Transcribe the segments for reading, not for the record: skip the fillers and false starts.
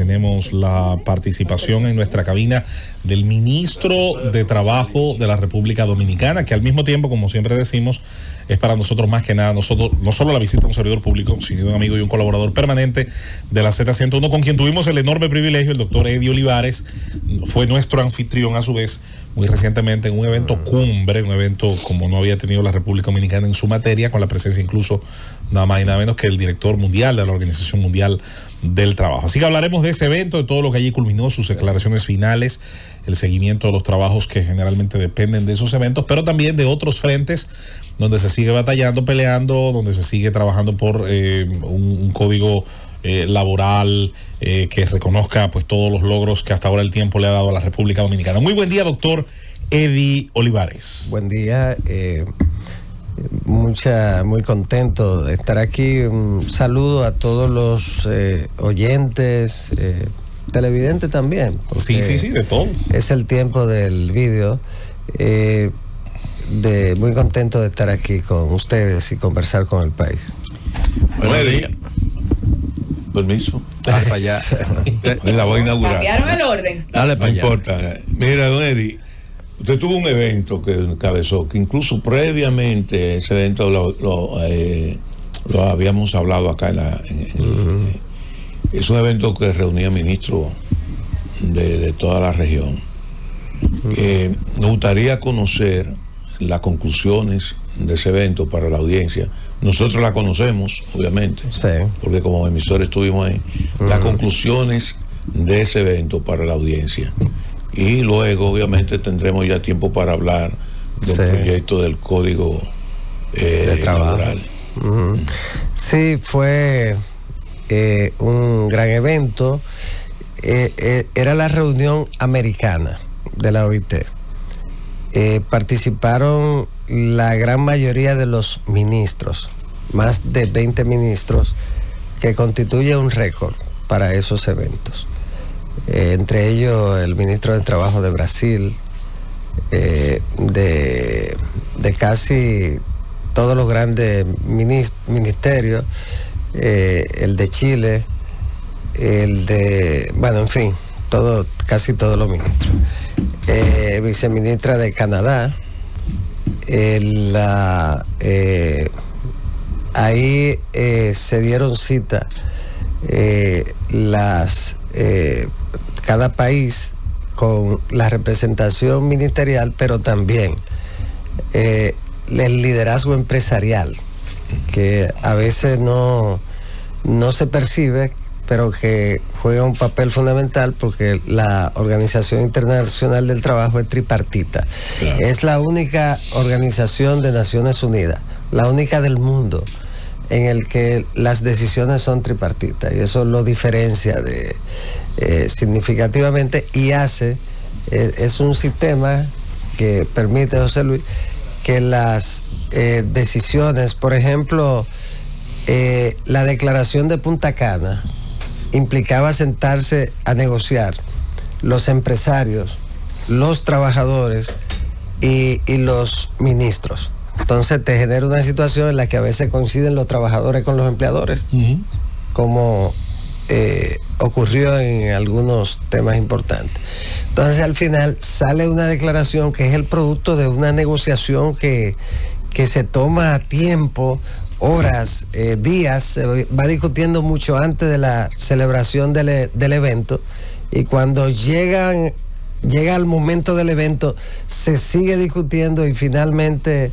tenemos la participación en nuestra cabina del ministro de Trabajo de la República Dominicana, que al mismo tiempo, como siempre decimos, es para nosotros más que nada, no solo la visita a un servidor público, sino un amigo y un colaborador permanente de la Z101, con quien tuvimos el enorme privilegio, el doctor Eddie Olivares, fue nuestro anfitrión a su vez, muy recientemente en un evento cumbre, un evento como no había tenido la República Dominicana en su materia, con la presencia incluso nada más y nada menos que el director mundial de la Organización Mundial del Trabajo. Así que hablaremos de ese evento, de todo lo que allí culminó, sus declaraciones finales, el seguimiento de los trabajos que generalmente dependen de esos eventos, pero también de otros frentes donde se sigue batallando, peleando, donde se sigue trabajando por un código laboral que reconozca pues todos los logros que hasta ahora el tiempo le ha dado a la República Dominicana. Muy buen día, doctor Eddie Olivares. Buen día, muy contento de estar aquí. Un saludo a todos los oyentes, televidentes también. Sí, de todo. Es el tiempo del vídeo. Muy contento de estar aquí con ustedes y conversar con el país. Buenos días. Permiso. Dale para allá. La voy a inaugurar. ¿Cambiaron el orden? Dale para allá. No importa. Mira, don Eddie, usted tuvo un evento que encabezó, que incluso previamente ese evento lo habíamos hablado acá es un evento que reunía ministros de toda la región. Nos gustaría conocer las conclusiones de ese evento para la audiencia. Nosotros la conocemos, obviamente, Sí. porque como emisores estuvimos ahí. Las conclusiones de ese evento para la audiencia. Y luego, obviamente, tendremos ya tiempo para hablar del proyecto del Código de Trabajo. Laboral. Sí, fue un gran evento. Era la reunión americana de la OIT. Participaron la gran mayoría de los ministros, más de 20 ministros, que constituye un récord para esos eventos. Entre ellos el ministro de Trabajo de Brasil, de casi todos los grandes ministerios, el de Chile, en fin, casi todos los ministros. Viceministra de Canadá, ahí se dieron cita cada país con la representación ministerial, pero también el liderazgo empresarial, que a veces no se percibe, pero que juega un papel fundamental porque la Organización Internacional del Trabajo es tripartita. Claro. Es la única organización de Naciones Unidas, la única del mundo, en el que las decisiones son tripartitas, y eso lo diferencia significativamente y es un sistema que permite, José Luis, que las decisiones, por ejemplo, la declaración de Punta Cana implicaba sentarse a negociar los empresarios, los trabajadores y los ministros. Entonces te genera una situación en la que a veces coinciden los trabajadores con los empleadores, como ocurrió en algunos temas importantes. Entonces al final sale una declaración que es el producto de una negociación que se toma tiempo, horas, días, se va discutiendo mucho antes de la celebración del evento, y cuando llega el momento del evento se sigue discutiendo y finalmente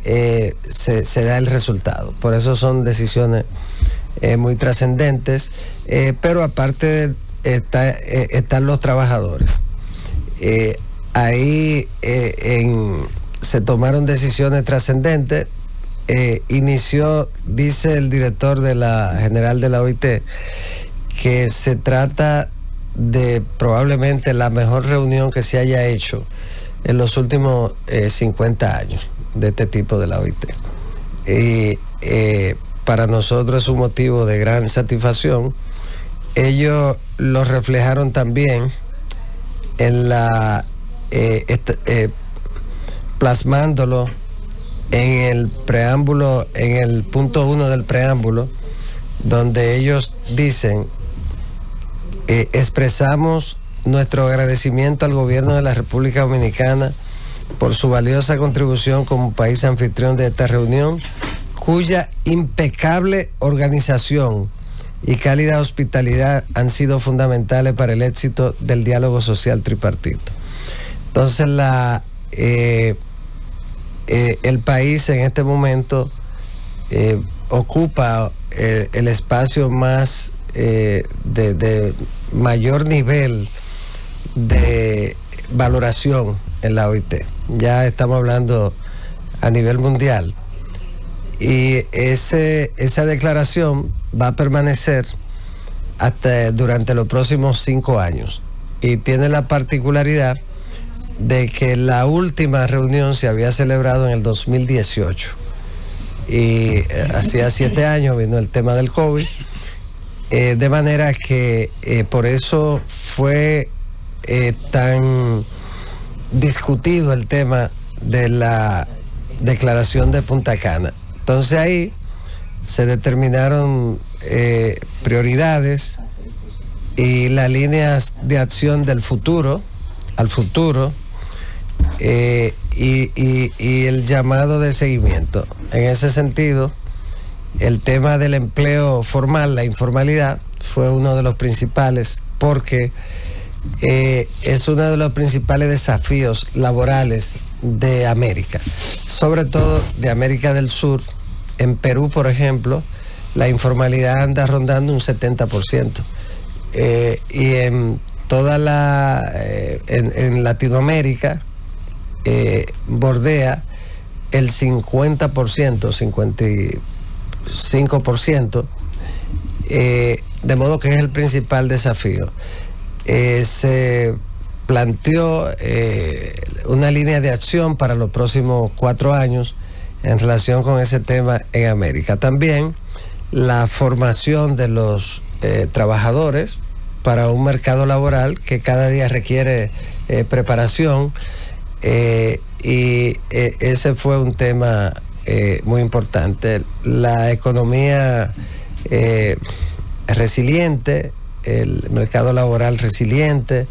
se da el resultado. Por eso son decisiones muy trascendentes, pero aparte están los trabajadores. Ahí se tomaron decisiones trascendentes. Inició, dice el director general de la OIT, que se trata de probablemente la mejor reunión que se haya hecho en los últimos 50 años de este tipo de la OIT. Y para nosotros es un motivo de gran satisfacción. Ellos lo reflejaron también en plasmándolo en el preámbulo, en el punto 1 del preámbulo, donde ellos dicen expresamos nuestro agradecimiento al gobierno de la República Dominicana por su valiosa contribución como país anfitrión de esta reunión, cuya impecable organización y cálida hospitalidad han sido fundamentales para el éxito del diálogo social tripartito. Entonces, el país en este momento ocupa el espacio más de mayor nivel de valoración en la OIT. Ya estamos hablando a nivel mundial. Y esa declaración va a permanecer durante los próximos 5 años. Y tiene la particularidad de que la última reunión se había celebrado en el 2018. Y hacía 7 años vino el tema del COVID. De manera que por eso fue tan discutido el tema de la declaración de Punta Cana. Entonces ahí se determinaron prioridades y las líneas de acción del futuro, al futuro, y el llamado de seguimiento. En ese sentido, el tema del empleo formal, la informalidad, fue uno de los principales, porque es uno de los principales desafíos laborales de América, sobre todo de América del Sur. En Perú, por ejemplo, la informalidad anda rondando un 70%, y en toda en Latinoamérica bordea el 50%, 55%, de modo que es el principal desafío. Se planteó una línea de acción para los próximos 4 años en relación con ese tema en América. También la formación de los trabajadores para un mercado laboral que cada día requiere preparación, y ese fue un tema muy importante. La economía resiliente, el mercado laboral resiliente,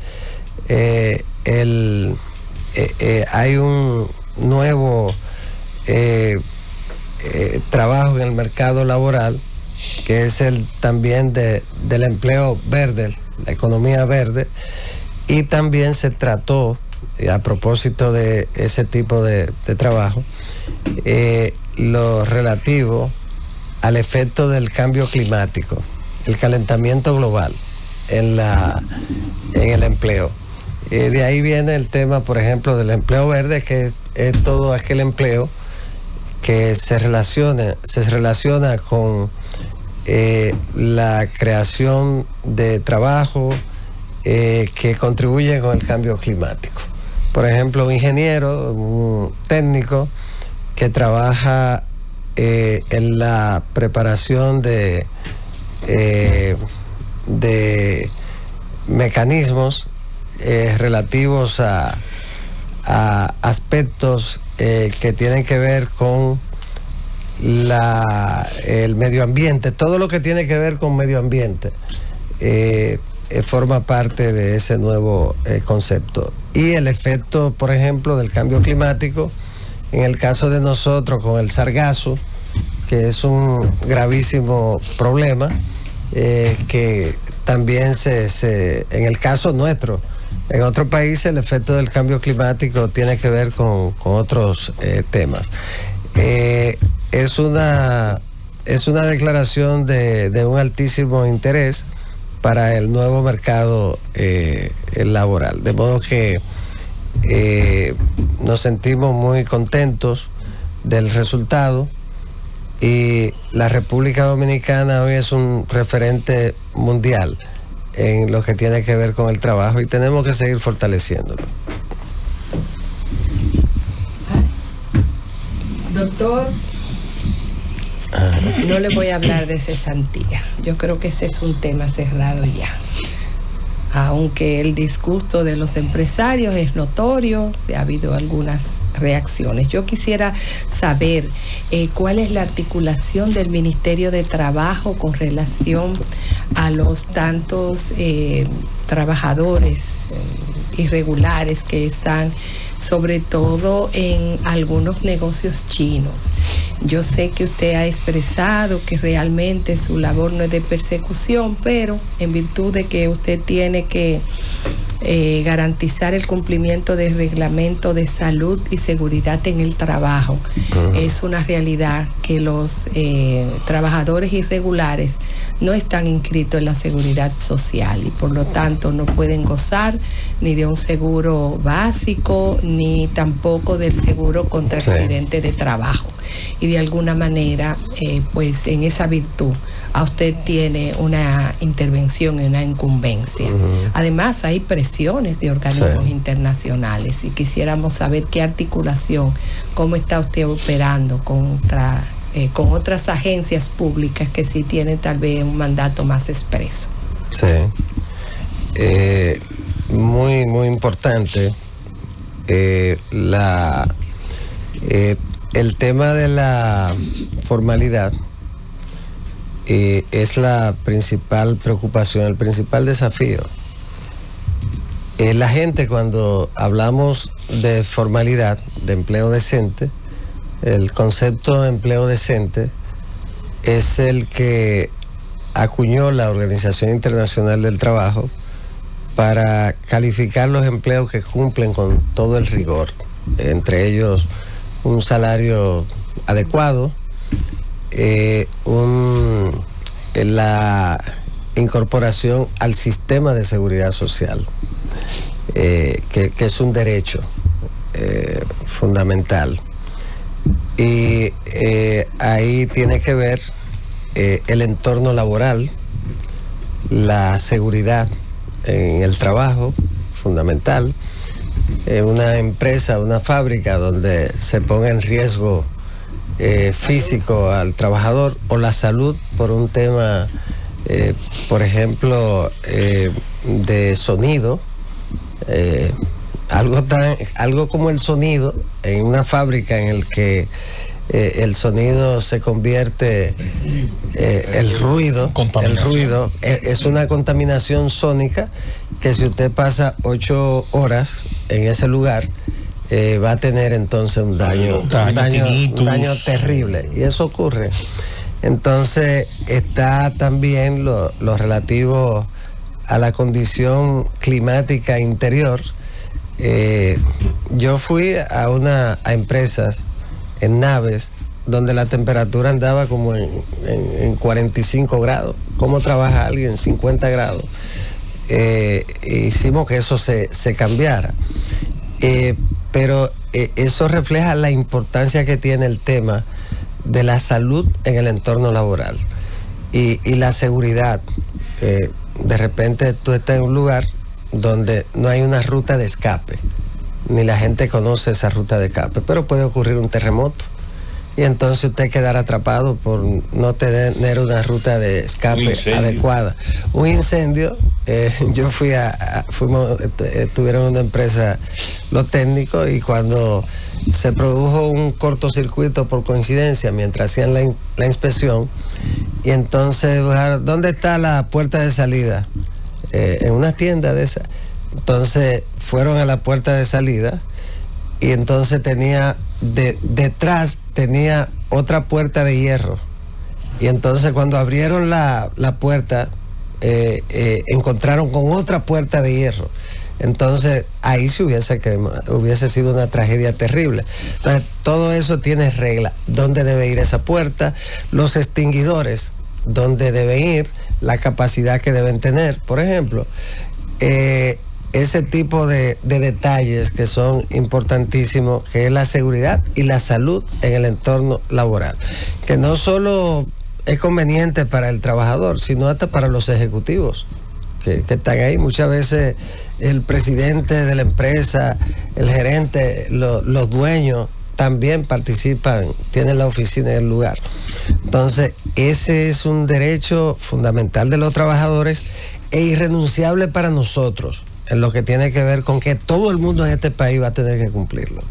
hay un nuevo trabajo en el mercado laboral, que es el también del empleo verde, la economía verde, y también se trató, a propósito de ese tipo de trabajo, lo relativo al efecto del cambio climático, el calentamiento global en el empleo. De ahí viene el tema, por ejemplo, del empleo verde, que es todo aquel empleo que se relaciona con la creación de trabajo que contribuye con el cambio climático. Por ejemplo, un ingeniero, un técnico que trabaja en la preparación de mecanismos relativos a aspectos que tienen que ver con el medio ambiente. Todo lo que tiene que ver con medio ambiente forma parte de ese nuevo concepto. Y el efecto, por ejemplo, del cambio climático, en el caso de nosotros con el sargazo, que es un gravísimo problema, que también en el caso nuestro, en otros países el efecto del cambio climático tiene que ver con otros temas. Es una declaración de un altísimo interés para el nuevo mercado laboral, de modo que nos sentimos muy contentos del resultado, y la República Dominicana hoy es un referente mundial en lo que tiene que ver con el trabajo, y tenemos que seguir fortaleciéndolo. Doctor, no le voy a hablar de cesantía. Yo creo que ese es un tema cerrado ya. Aunque el disgusto de los empresarios es notorio, ha habido algunas reacciones. Yo quisiera saber cuál es la articulación del Ministerio de Trabajo con relación a los tantos trabajadores irregulares que están sobre todo en algunos negocios chinos. Yo sé que usted ha expresado que realmente su labor no es de persecución, pero en virtud de que usted tiene que garantizar el cumplimiento del reglamento de salud y seguridad en el trabajo, es una realidad que los trabajadores irregulares no están inscritos en la seguridad social y por lo tanto no pueden gozar ni de un seguro básico ni tampoco del seguro contra accidente de trabajo. Y de alguna manera, pues en esa virtud, a usted tiene una intervención y una incumbencia. Además, hay presiones de organismos internacionales y quisiéramos saber qué articulación, cómo está usted operando contra con otras agencias públicas que sí tienen tal vez un mandato más expreso. Sí. Muy, muy importante. El tema de la formalidad es la principal preocupación, el principal desafío. La gente, cuando hablamos de formalidad, de empleo decente, el concepto de empleo decente es el que acuñó la Organización Internacional del Trabajo para calificar los empleos que cumplen con todo el rigor, entre ellos un salario adecuado, la incorporación al sistema de seguridad social, que es un derecho fundamental. Y ahí tiene que ver el entorno laboral, la seguridad en el trabajo, fundamental. Una empresa, una fábrica donde se ponga en riesgo físico al trabajador o la salud por un tema, por ejemplo, de sonido, algo como el sonido en una fábrica en el que el sonido se convierte, el ruido es una contaminación sónica que si usted pasa 8 horas en ese lugar, va a tener entonces un daño terrible, y eso ocurre. Entonces está también lo relativo a la condición climática interior. Yo fui a empresas en naves donde la temperatura andaba como en 45 grados. ¿Cómo trabaja alguien en 50 grados? Hicimos que eso se cambiara. Pero eso refleja la importancia que tiene el tema de la salud en el entorno laboral y la seguridad. De repente tú estás en un lugar donde no hay una ruta de escape, ni la gente conoce esa ruta de escape, pero puede ocurrir un terremoto y entonces usted quedará atrapado por no tener una ruta de escape adecuada. Un incendio, yo estuvieron en una empresa los técnicos, y cuando se produjo un cortocircuito por coincidencia mientras hacían la inspección, y entonces, ¿dónde está la puerta de salida? En una tienda de esa. Entonces fueron a la puerta de salida y entonces detrás tenía otra puerta de hierro, y entonces cuando abrieron la puerta encontraron con otra puerta de hierro. Entonces ahí hubiese sido una tragedia terrible. Entonces todo eso tiene regla, dónde debe ir esa puerta, los extinguidores dónde deben ir, la capacidad que deben tener, por ejemplo. Ese tipo de detalles que son importantísimos, que es la seguridad y la salud en el entorno laboral, que no solo es conveniente para el trabajador, sino hasta para los ejecutivos que están ahí. Muchas veces el presidente de la empresa, el gerente, los dueños también participan, tienen la oficina en el lugar. Entonces, ese es un derecho fundamental de los trabajadores e irrenunciable para nosotros, en lo que tiene que ver con que todo el mundo en este país va a tener que cumplirlo.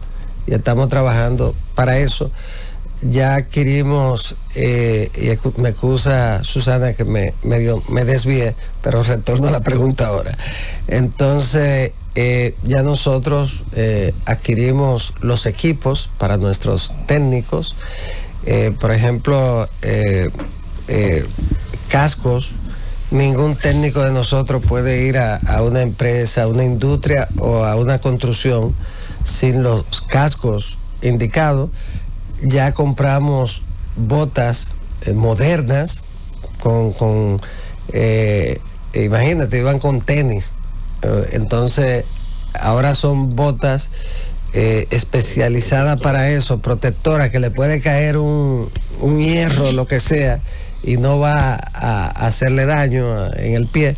Y estamos trabajando para eso. ya adquirimos, y me excusa Susana que me desvié, pero retorno a la pregunta ahora. Entonces, ya nosotros adquirimos los equipos para nuestros técnicos, por ejemplo, cascos. Ningún técnico de nosotros puede ir a una empresa, a una industria o a una construcción sin los cascos indicados. Ya compramos botas modernas imagínate, iban con tenis. Entonces, ahora son botas especializadas para eso, protectoras, que le puede caer un hierro, lo que sea, y no va a hacerle daño en el pie.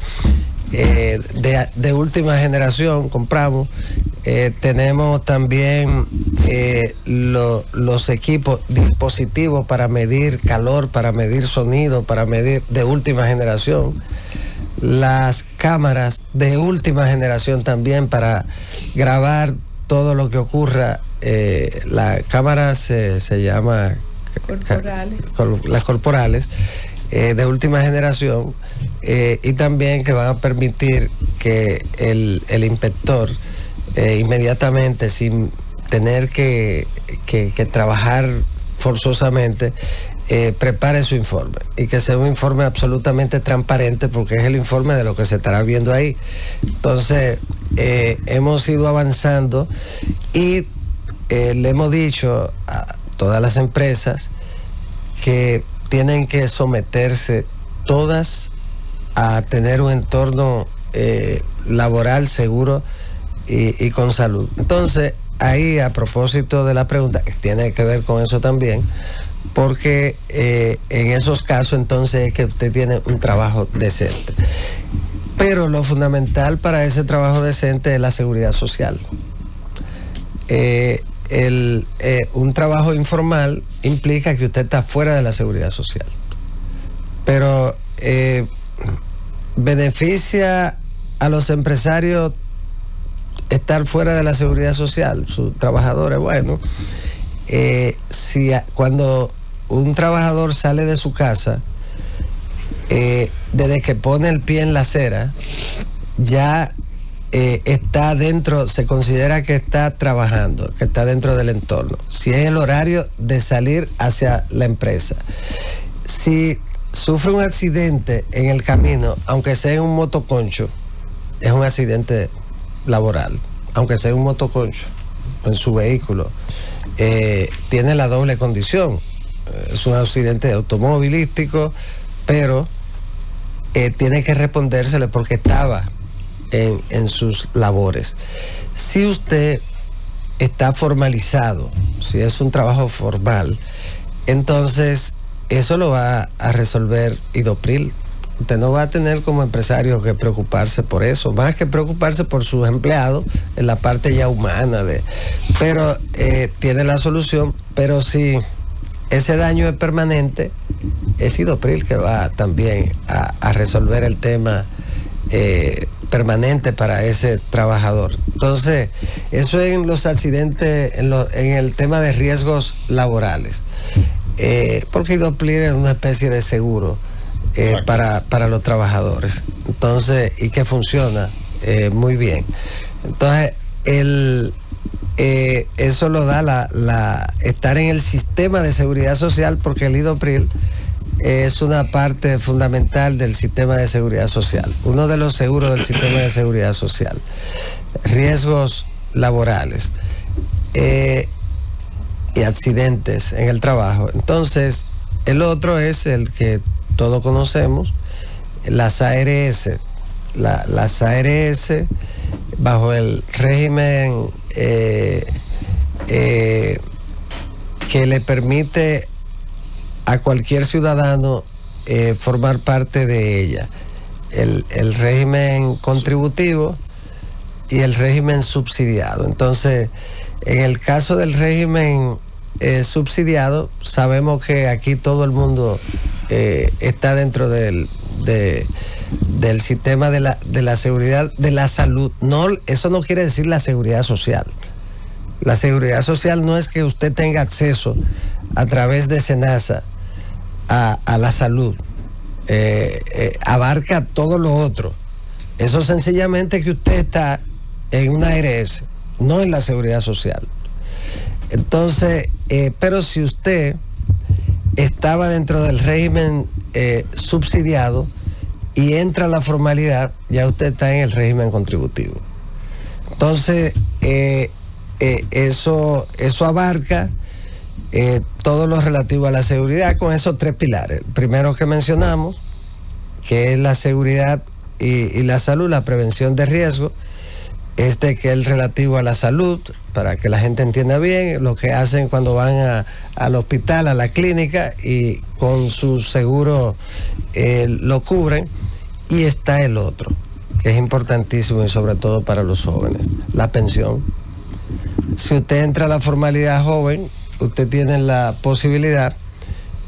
De última generación compramos. Tenemos también los equipos, dispositivos para medir calor, para medir sonido, para medir de última generación. Las cámaras de última generación también para grabar todo lo que ocurra. Las cámaras se llama las corporales, de última generación, y también que van a permitir que el inspector inmediatamente, sin tener que trabajar forzosamente, prepare su informe, y que sea un informe absolutamente transparente, porque es el informe de lo que se estará viendo ahí. Entonces, hemos ido avanzando y le hemos dicho a todas las empresas que tienen que someterse todas a tener un entorno laboral seguro y con salud. Entonces, ahí, a propósito de la pregunta, tiene que ver con eso también, porque en esos casos entonces es que usted tiene un trabajo decente. Pero lo fundamental para ese trabajo decente es la seguridad social. Un trabajo informal implica que usted está fuera de la seguridad social. Pero beneficia a los empresarios estar fuera de la seguridad social, sus trabajadores. Bueno, cuando un trabajador sale de su casa, desde que pone el pie en la acera, ya está dentro, se considera que está trabajando, que está dentro del entorno. Si es el horario de salir hacia la empresa. Si sufre un accidente en el camino, aunque sea en un motoconcho, es un accidente laboral, aunque sea un motoconcho en su vehículo, tiene la doble condición. Es un accidente automovilístico, pero tiene que respondérsele porque estaba en sus labores. Si usted está formalizado, si es un trabajo formal, entonces eso lo va a resolver IDOPRIL. Usted no va a tener como empresario que preocuparse por eso, más que preocuparse por sus empleados en la parte ya humana pero tiene la solución. Pero si ese daño es permanente, es IDOPRIL que va también a resolver el tema permanente para ese trabajador. Entonces, eso en los accidentes, en el tema de riesgos laborales, porque IDOPRIL es una especie de seguro para los trabajadores. Entonces, y que funciona muy bien. Entonces, eso lo da estar en el sistema de seguridad social, porque el IDOPRIL es una parte fundamental del sistema de seguridad social, uno de los seguros del sistema de seguridad social. Riesgos laborales y accidentes en el trabajo. Entonces, el otro es el que todos conocemos, las ARS. Las ARS, bajo el régimen que le permite a cualquier ciudadano formar parte de ella. El régimen contributivo y el régimen subsidiado. Entonces, en el caso del régimen subsidiado, sabemos que aquí todo el mundo está dentro del sistema de la seguridad, de la salud. No, eso no quiere decir la seguridad social. La seguridad social no es que usted tenga acceso a través de SENASA a la salud, abarca todo lo otro. Eso sencillamente que usted está en una ARS, no en la seguridad social. Entonces, pero si usted estaba dentro del régimen subsidiado y entra a la formalidad, ya usted está en el régimen contributivo. Entonces, eso abarca todo lo relativo a la seguridad con esos 3 pilares. El primero que mencionamos, que es la seguridad y la salud, la prevención de riesgo. Que es el relativo a la salud, para que la gente entienda bien lo que hacen cuando van al hospital, a la clínica, y con su seguro lo cubren. Y está el otro, que es importantísimo y sobre todo para los jóvenes, la pensión. Si usted entra a la formalidad joven, usted tiene la posibilidad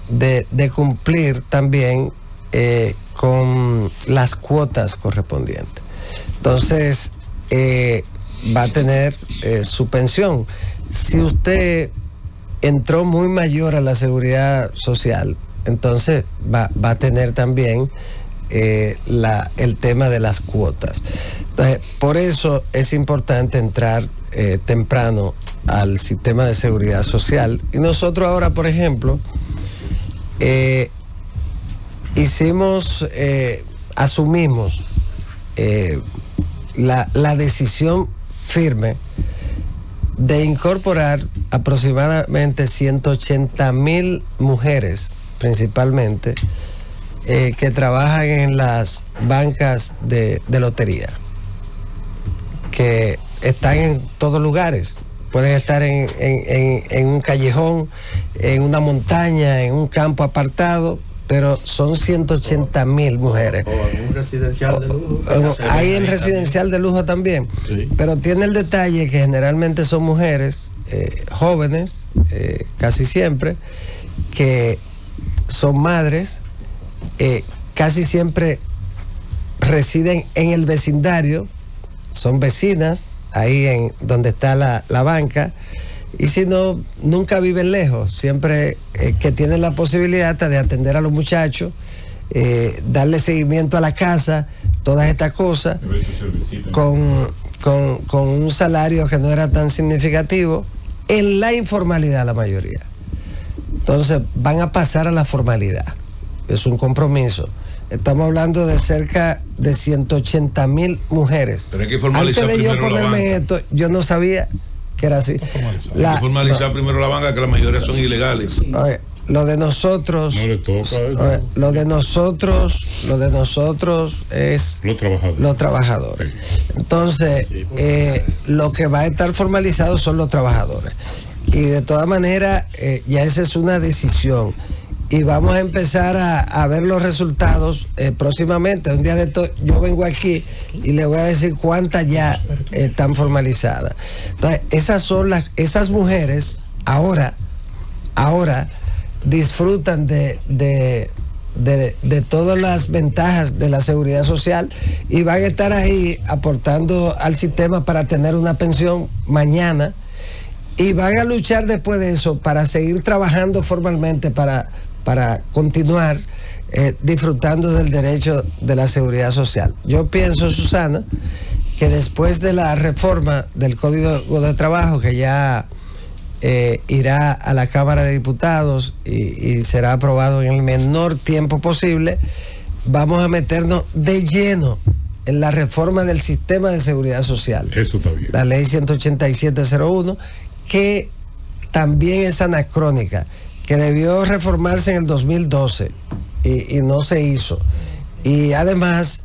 de cumplir también con las cuotas correspondientes. Entonces, va a tener su pensión. Si usted entró muy mayor a la seguridad social, entonces va a tener también el tema de las cuotas. Entonces, por eso es importante entrar temprano al sistema de seguridad social. Y nosotros ahora, por ejemplo, asumimos la decisión firme de incorporar aproximadamente 180,000 mujeres, principalmente, que trabajan en las bancas de lotería, que están en todos lugares. Pueden estar en un callejón, en una montaña, en un campo apartado, pero son 180,000 mujeres. O en un residencial de lujo. Hay el residencial de lujo también, sí. Pero tiene el detalle que generalmente son mujeres jóvenes, casi siempre, que son madres, casi siempre residen en el vecindario, son vecinas, ahí en donde está la banca. Y si no, nunca viven lejos, siempre que tienen la posibilidad de atender a los muchachos, darle seguimiento a la casa, todas estas cosas, con un salario que no era tan significativo, en la informalidad la mayoría. Entonces van a pasar a la formalidad, es un compromiso. Estamos hablando de cerca de 180,000 mujeres. Pero hay que formalizar. Antes de yo ponerme esto, yo no sabía que era así. Hay que formalizar primero la banca, que la mayoría son ilegales. Lo de nosotros no le toca lo de nosotros es los trabajadores. Entonces, lo que va a estar formalizado son los trabajadores. Y de todas maneras, ya esa es una decisión. Y vamos a empezar a ver los resultados próximamente. Un día de esto yo vengo aquí y le voy a decir cuántas ya están formalizadas. Entonces, esas mujeres ahora disfrutan de todas las ventajas de la seguridad social y van a estar ahí aportando al sistema para tener una pensión mañana, y van a luchar después de eso para seguir trabajando formalmente para continuar disfrutando del derecho de la seguridad social. Yo pienso, Susana, que después de la reforma del Código de Trabajo, que ya irá a la Cámara de Diputados y será aprobado en el menor tiempo posible, vamos a meternos de lleno en la reforma del sistema de seguridad social. Eso está bien. La ley 18701, que también es anacrónica, que debió reformarse en el 2012 y no se hizo. Y además,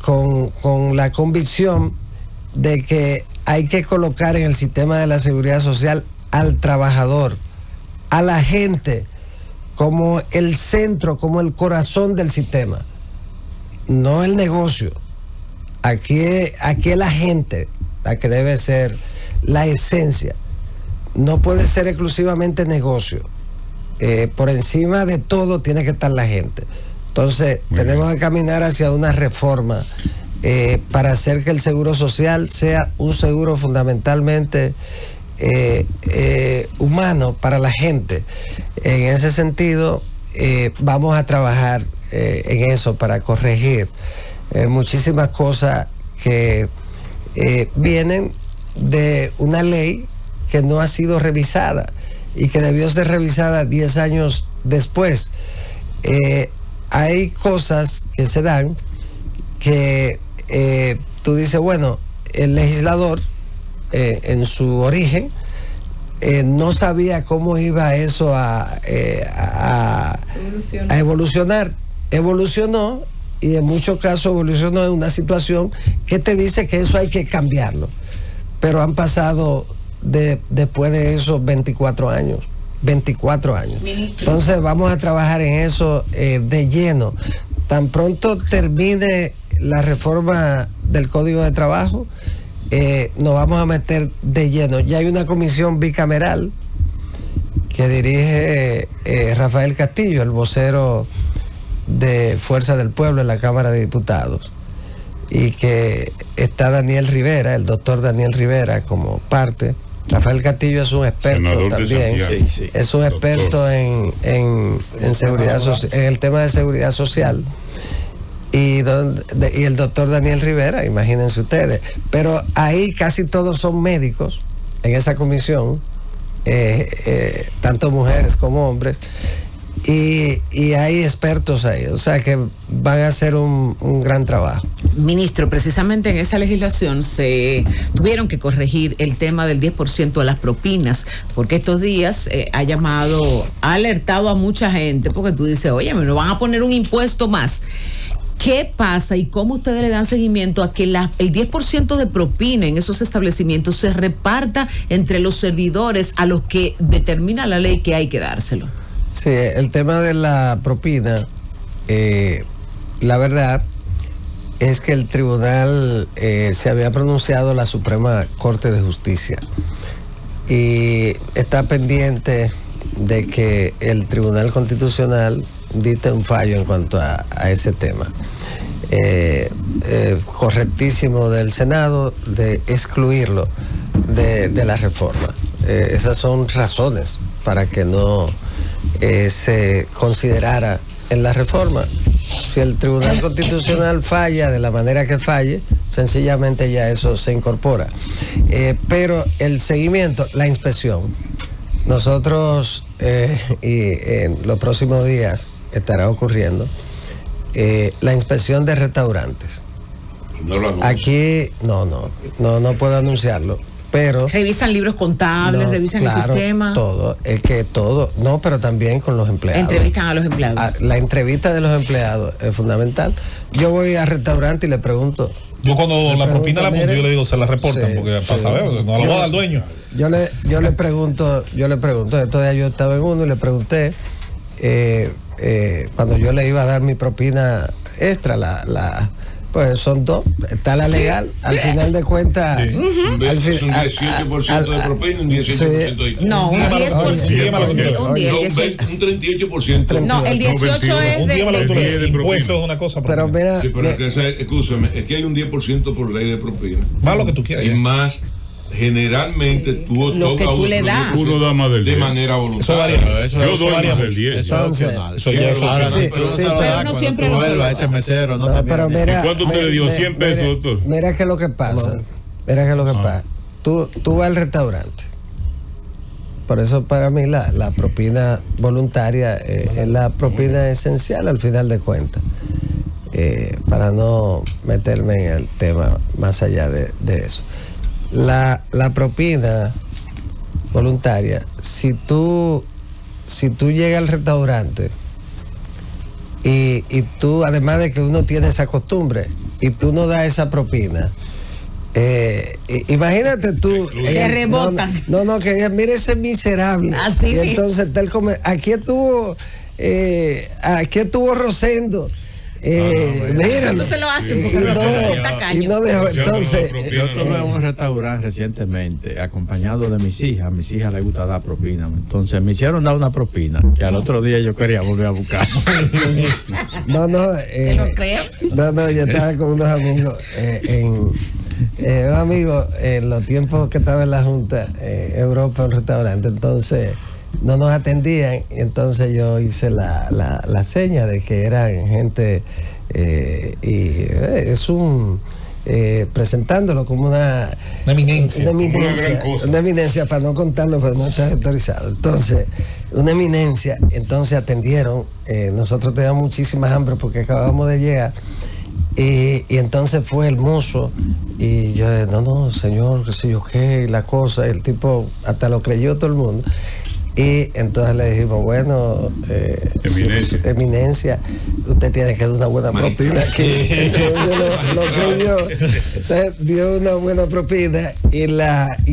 con la convicción de que hay que colocar en el sistema de la seguridad social al trabajador, a la gente, como el centro, como el corazón del sistema, no el negocio. Aquí es la gente la que debe ser la esencia. No puede ser exclusivamente negocio. Por encima de todo tiene que estar la gente. Entonces, tenemos que caminar hacia una reforma para hacer que el seguro social sea un seguro fundamentalmente humano para la gente. En ese sentido, vamos a trabajar en eso para corregir muchísimas cosas que vienen de una ley que no ha sido revisada y que debió ser revisada 10 años después. Hay cosas que se dan que tú dices, bueno, el legislador en su origen no sabía cómo iba eso a evolucionar. Evolucionó, y en muchos casos evolucionó en una situación que te dice que eso hay que cambiarlo. Pero han pasado después de esos 24 años. 24 años. Entonces vamos a trabajar en eso de lleno. Tan pronto termine la reforma del Código de Trabajo, nos vamos a meter de lleno. Ya hay una comisión bicameral que dirige Rafael Castillo, el vocero de Fuerza del Pueblo en la Cámara de Diputados, y que está Daniel Rivera, el doctor Daniel Rivera, como parte. Rafael Castillo es un experto también, es un experto en seguridad social, en el tema de seguridad social, y el doctor Daniel Rivera, imagínense ustedes, pero ahí casi todos son médicos en esa comisión, tanto mujeres como hombres, y hay expertos ahí, o sea que van a hacer un gran trabajo. Ministro, precisamente en esa legislación se tuvieron que corregir el tema del 10% de las propinas, porque estos días ha alertado a mucha gente, porque tú dices, oye, me van a poner un impuesto más. ¿Qué pasa y cómo ustedes le dan seguimiento a que el 10% de propina en esos establecimientos se reparta entre los servidores a los que determina la ley que hay que dárselo? Sí, el tema de la propina, la verdad es que el tribunal se había pronunciado, la Suprema Corte de Justicia, y está pendiente de que el Tribunal Constitucional dicte un fallo en cuanto a ese tema. Correctísimo del Senado de excluirlo de la reforma. Esas son razones para que no se considerara en la reforma. Si el Tribunal Constitucional falla de la manera que falle, sencillamente ya eso se incorpora. Pero el seguimiento, la inspección, nosotros y en los próximos días estará ocurriendo la inspección de restaurantes. No lo anuncio. Aquí no puedo anunciarlo, pero revisan libros contables, revisan el sistema, todo, pero también con los empleados. Entrevistan a los empleados. La entrevista de los empleados es fundamental. Yo voy al restaurante y le pregunto. Yo cuando la propina la pongo, yo le digo, se la reportan, sí, porque para saber, no la voy a dar al dueño. Yo le pregunto, entonces yo estaba en uno y le pregunté, cuando yo le iba a dar mi propina extra, pues son dos, está la legal, al final de cuentas. Sí. Un 17% de propina, un 18% de... No, un 10%. Un 38%. No, el 18% es de impuestos es una cosa. Pero mira, sí, pero escúchame, es que hay un 10% por ley de propina. Más lo que tú quieras. Y más, generalmente tú lo que tú le das. Uno da más del 10. De manera voluntaria. Yo doy más del 10. Eso es opcional. Eso ya es opcional. Pero no siempre lo vuelva ese mesero. Pero mira, ¿y cuánto usted le dio? 100 pesos, doctor. Mira qué es lo que pasa. Pasa. Tú vas al restaurante. Por eso para mí la propina voluntaria es la propina esencial al final de cuentas. Para no meterme en el tema más allá de eso. La propina voluntaria, si tú llegas al restaurante y tú, además de que uno tiene esa costumbre y tú no das esa propina, imagínate tú que rebotan. Que mire ese miserable. Así y entonces aquí estuvo Rosendo. Mira, no se lo hacen porque está caño. Entonces, yo estuve en un restaurante recientemente acompañado de mis hijas. A mis hijas les gusta dar propina. Entonces me hicieron dar una propina que al otro día yo quería volver a buscar. No, ¿te lo creo? Yo estaba con unos amigos Un amigo, en los tiempos que estaba en la Junta, Europa, un restaurante, entonces no nos atendían, y entonces yo hice la seña de que eran gente, presentándolo como una eminencia. Una eminencia, para no contarlo, pero no está autorizado. Entonces, una eminencia, entonces atendieron, nosotros teníamos muchísima hambre porque acabamos de llegar, y entonces fue el mozo, y yo, no, señor, qué sé yo qué, la cosa, el tipo hasta lo creyó todo el mundo. Y entonces le dijimos, bueno, eminencia, usted tiene que dar una buena propina. Que lo creyó, usted dio una buena propina, y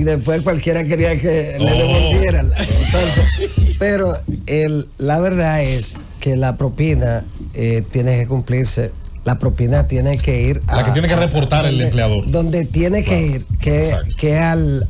después cualquiera quería que le devolvieran. Entonces, pero la verdad es que la propina tiene que cumplirse. La propina tiene que ir a... La que tiene que reportar el empleador. Donde tiene que ir, que al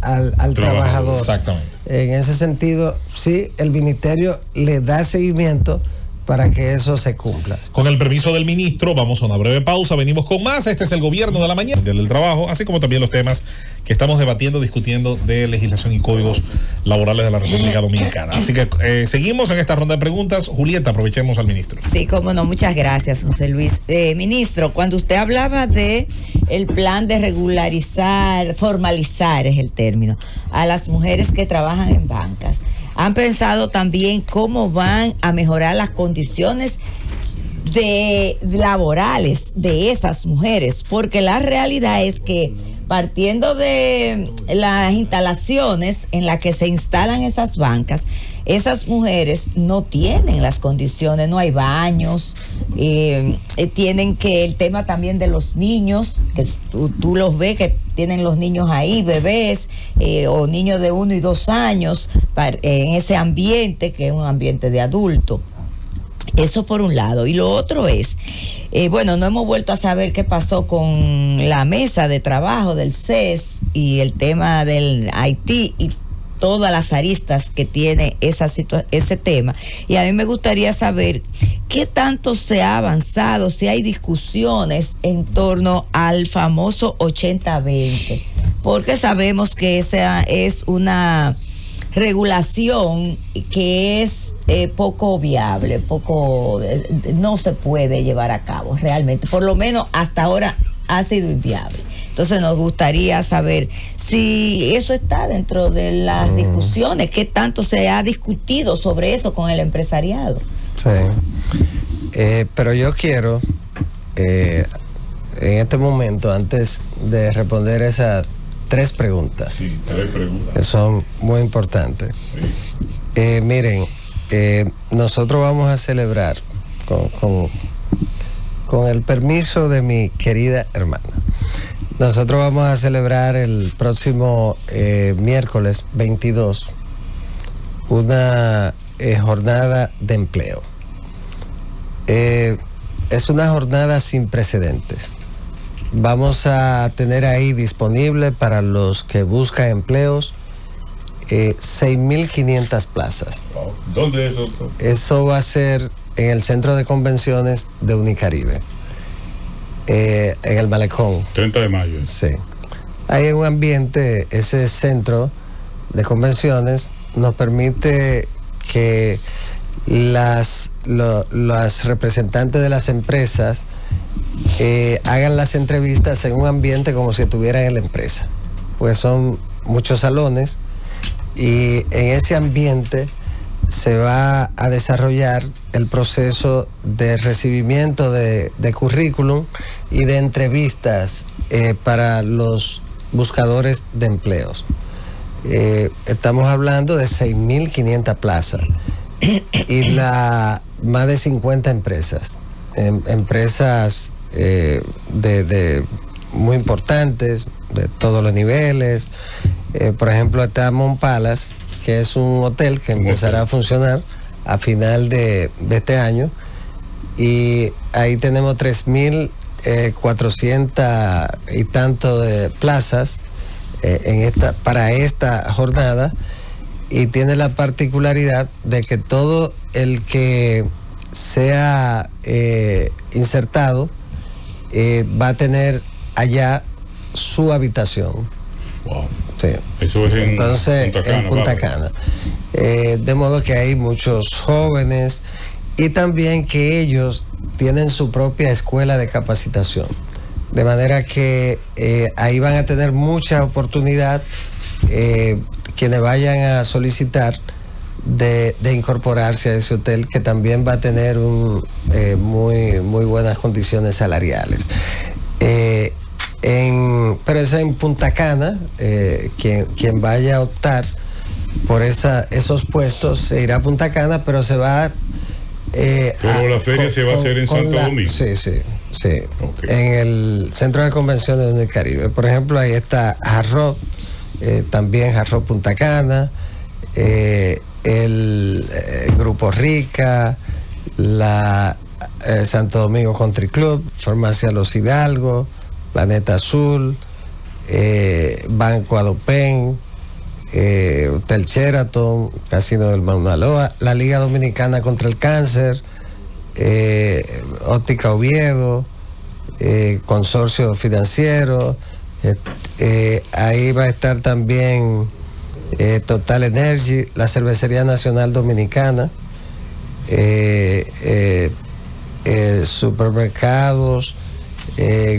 trabajador. Exactamente. En ese sentido, sí, el ministerio le da seguimiento para que eso se cumpla. Con el permiso del ministro, vamos a una breve pausa, venimos con más. Este es el Gobierno de la Mañana, del trabajo, así como también los temas que estamos debatiendo, discutiendo de legislación y códigos laborales de la República Dominicana. Así que seguimos en esta ronda de preguntas. Julieta, aprovechemos al ministro. Sí, cómo no, muchas gracias, José Luis. Ministro, cuando usted hablaba de el plan de regularizar, formalizar es el término, a las mujeres que trabajan en bancas, ¿han pensado también cómo van a mejorar las condiciones laborales de esas mujeres? Porque la realidad es que, partiendo de las instalaciones en las que se instalan esas bancas, esas mujeres no tienen las condiciones, no hay baños, tienen que, el tema también de los niños, que tú los ves que tienen los niños ahí, bebés, o niños de 1 y 2 años, en ese ambiente que es un ambiente de adulto. Eso por un lado. Y lo otro es, bueno, no hemos vuelto a saber qué pasó con la mesa de trabajo del CES y el tema del Haití y todas las aristas que tiene ese tema. Y a mí me gustaría saber qué tanto se ha avanzado, si hay discusiones en torno al famoso 80-20, porque sabemos que esa es una regulación que es poco viable, no se puede llevar a cabo realmente, por lo menos hasta ahora ha sido inviable. Entonces nos gustaría saber si eso está dentro de las discusiones, qué tanto se ha discutido sobre eso con el empresariado. Sí, pero yo quiero en este momento, antes de responder esas 3 preguntas, sí, 3 preguntas que son muy importantes, sí. Miren, nosotros vamos a celebrar con el permiso de mi querida hermana. Nosotros vamos a celebrar el próximo miércoles 22 una jornada de empleo. Es una jornada sin precedentes. Vamos a tener ahí disponible para los que buscan empleos 6.500 plazas. ¿Dónde es eso? Eso va a ser en el Centro de Convenciones de Unicaribe, en el Malecón. 30 de mayo. Sí. Hay un ambiente, ese centro de convenciones nos permite que las representantes de las empresas hagan las entrevistas en un ambiente como si estuvieran en la empresa, pues son muchos salones, y en ese ambiente se va a desarrollar el proceso de recibimiento de currículum y de entrevistas para los buscadores de empleos. Estamos hablando de 6.500 plazas y más de 50 empresas, empresas de muy importantes, de todos los niveles. Por ejemplo, está Mon Palace, que es un hotel que empezará a funcionar a final de este año, y ahí tenemos 3.400 y tanto de plazas para esta jornada, y tiene la particularidad de que todo el que sea insertado va a tener allá su habitación. Wow. Sí. Eso es Entonces, en Punta Cana. Cana. De modo que hay muchos jóvenes y también que ellos tienen su propia escuela de capacitación. De manera que ahí van a tener mucha oportunidad quienes vayan a solicitar de incorporarse a ese hotel, que también va a tener muy buenas condiciones salariales. Pero es en Punta Cana. Quien vaya a optar por esos puestos se irá a Punta Cana, pero se va pero la feria se va a hacer en Santo Domingo. Sí, Okay. en el Centro de Convenciones del Caribe. Por ejemplo, ahí está Jarro, también Jarro Punta Cana, el Grupo Rica, la Santo Domingo Country Club, Farmacia Los Hidalgo, Planeta Azul, Banco Adopen, Hotel Sheraton, Casino del Mauna Loa, la Liga Dominicana contra el Cáncer, Óptica Oviedo, Consorcio Financiero, ahí va a estar también Total Energy, la Cervecería Nacional Dominicana, supermercados,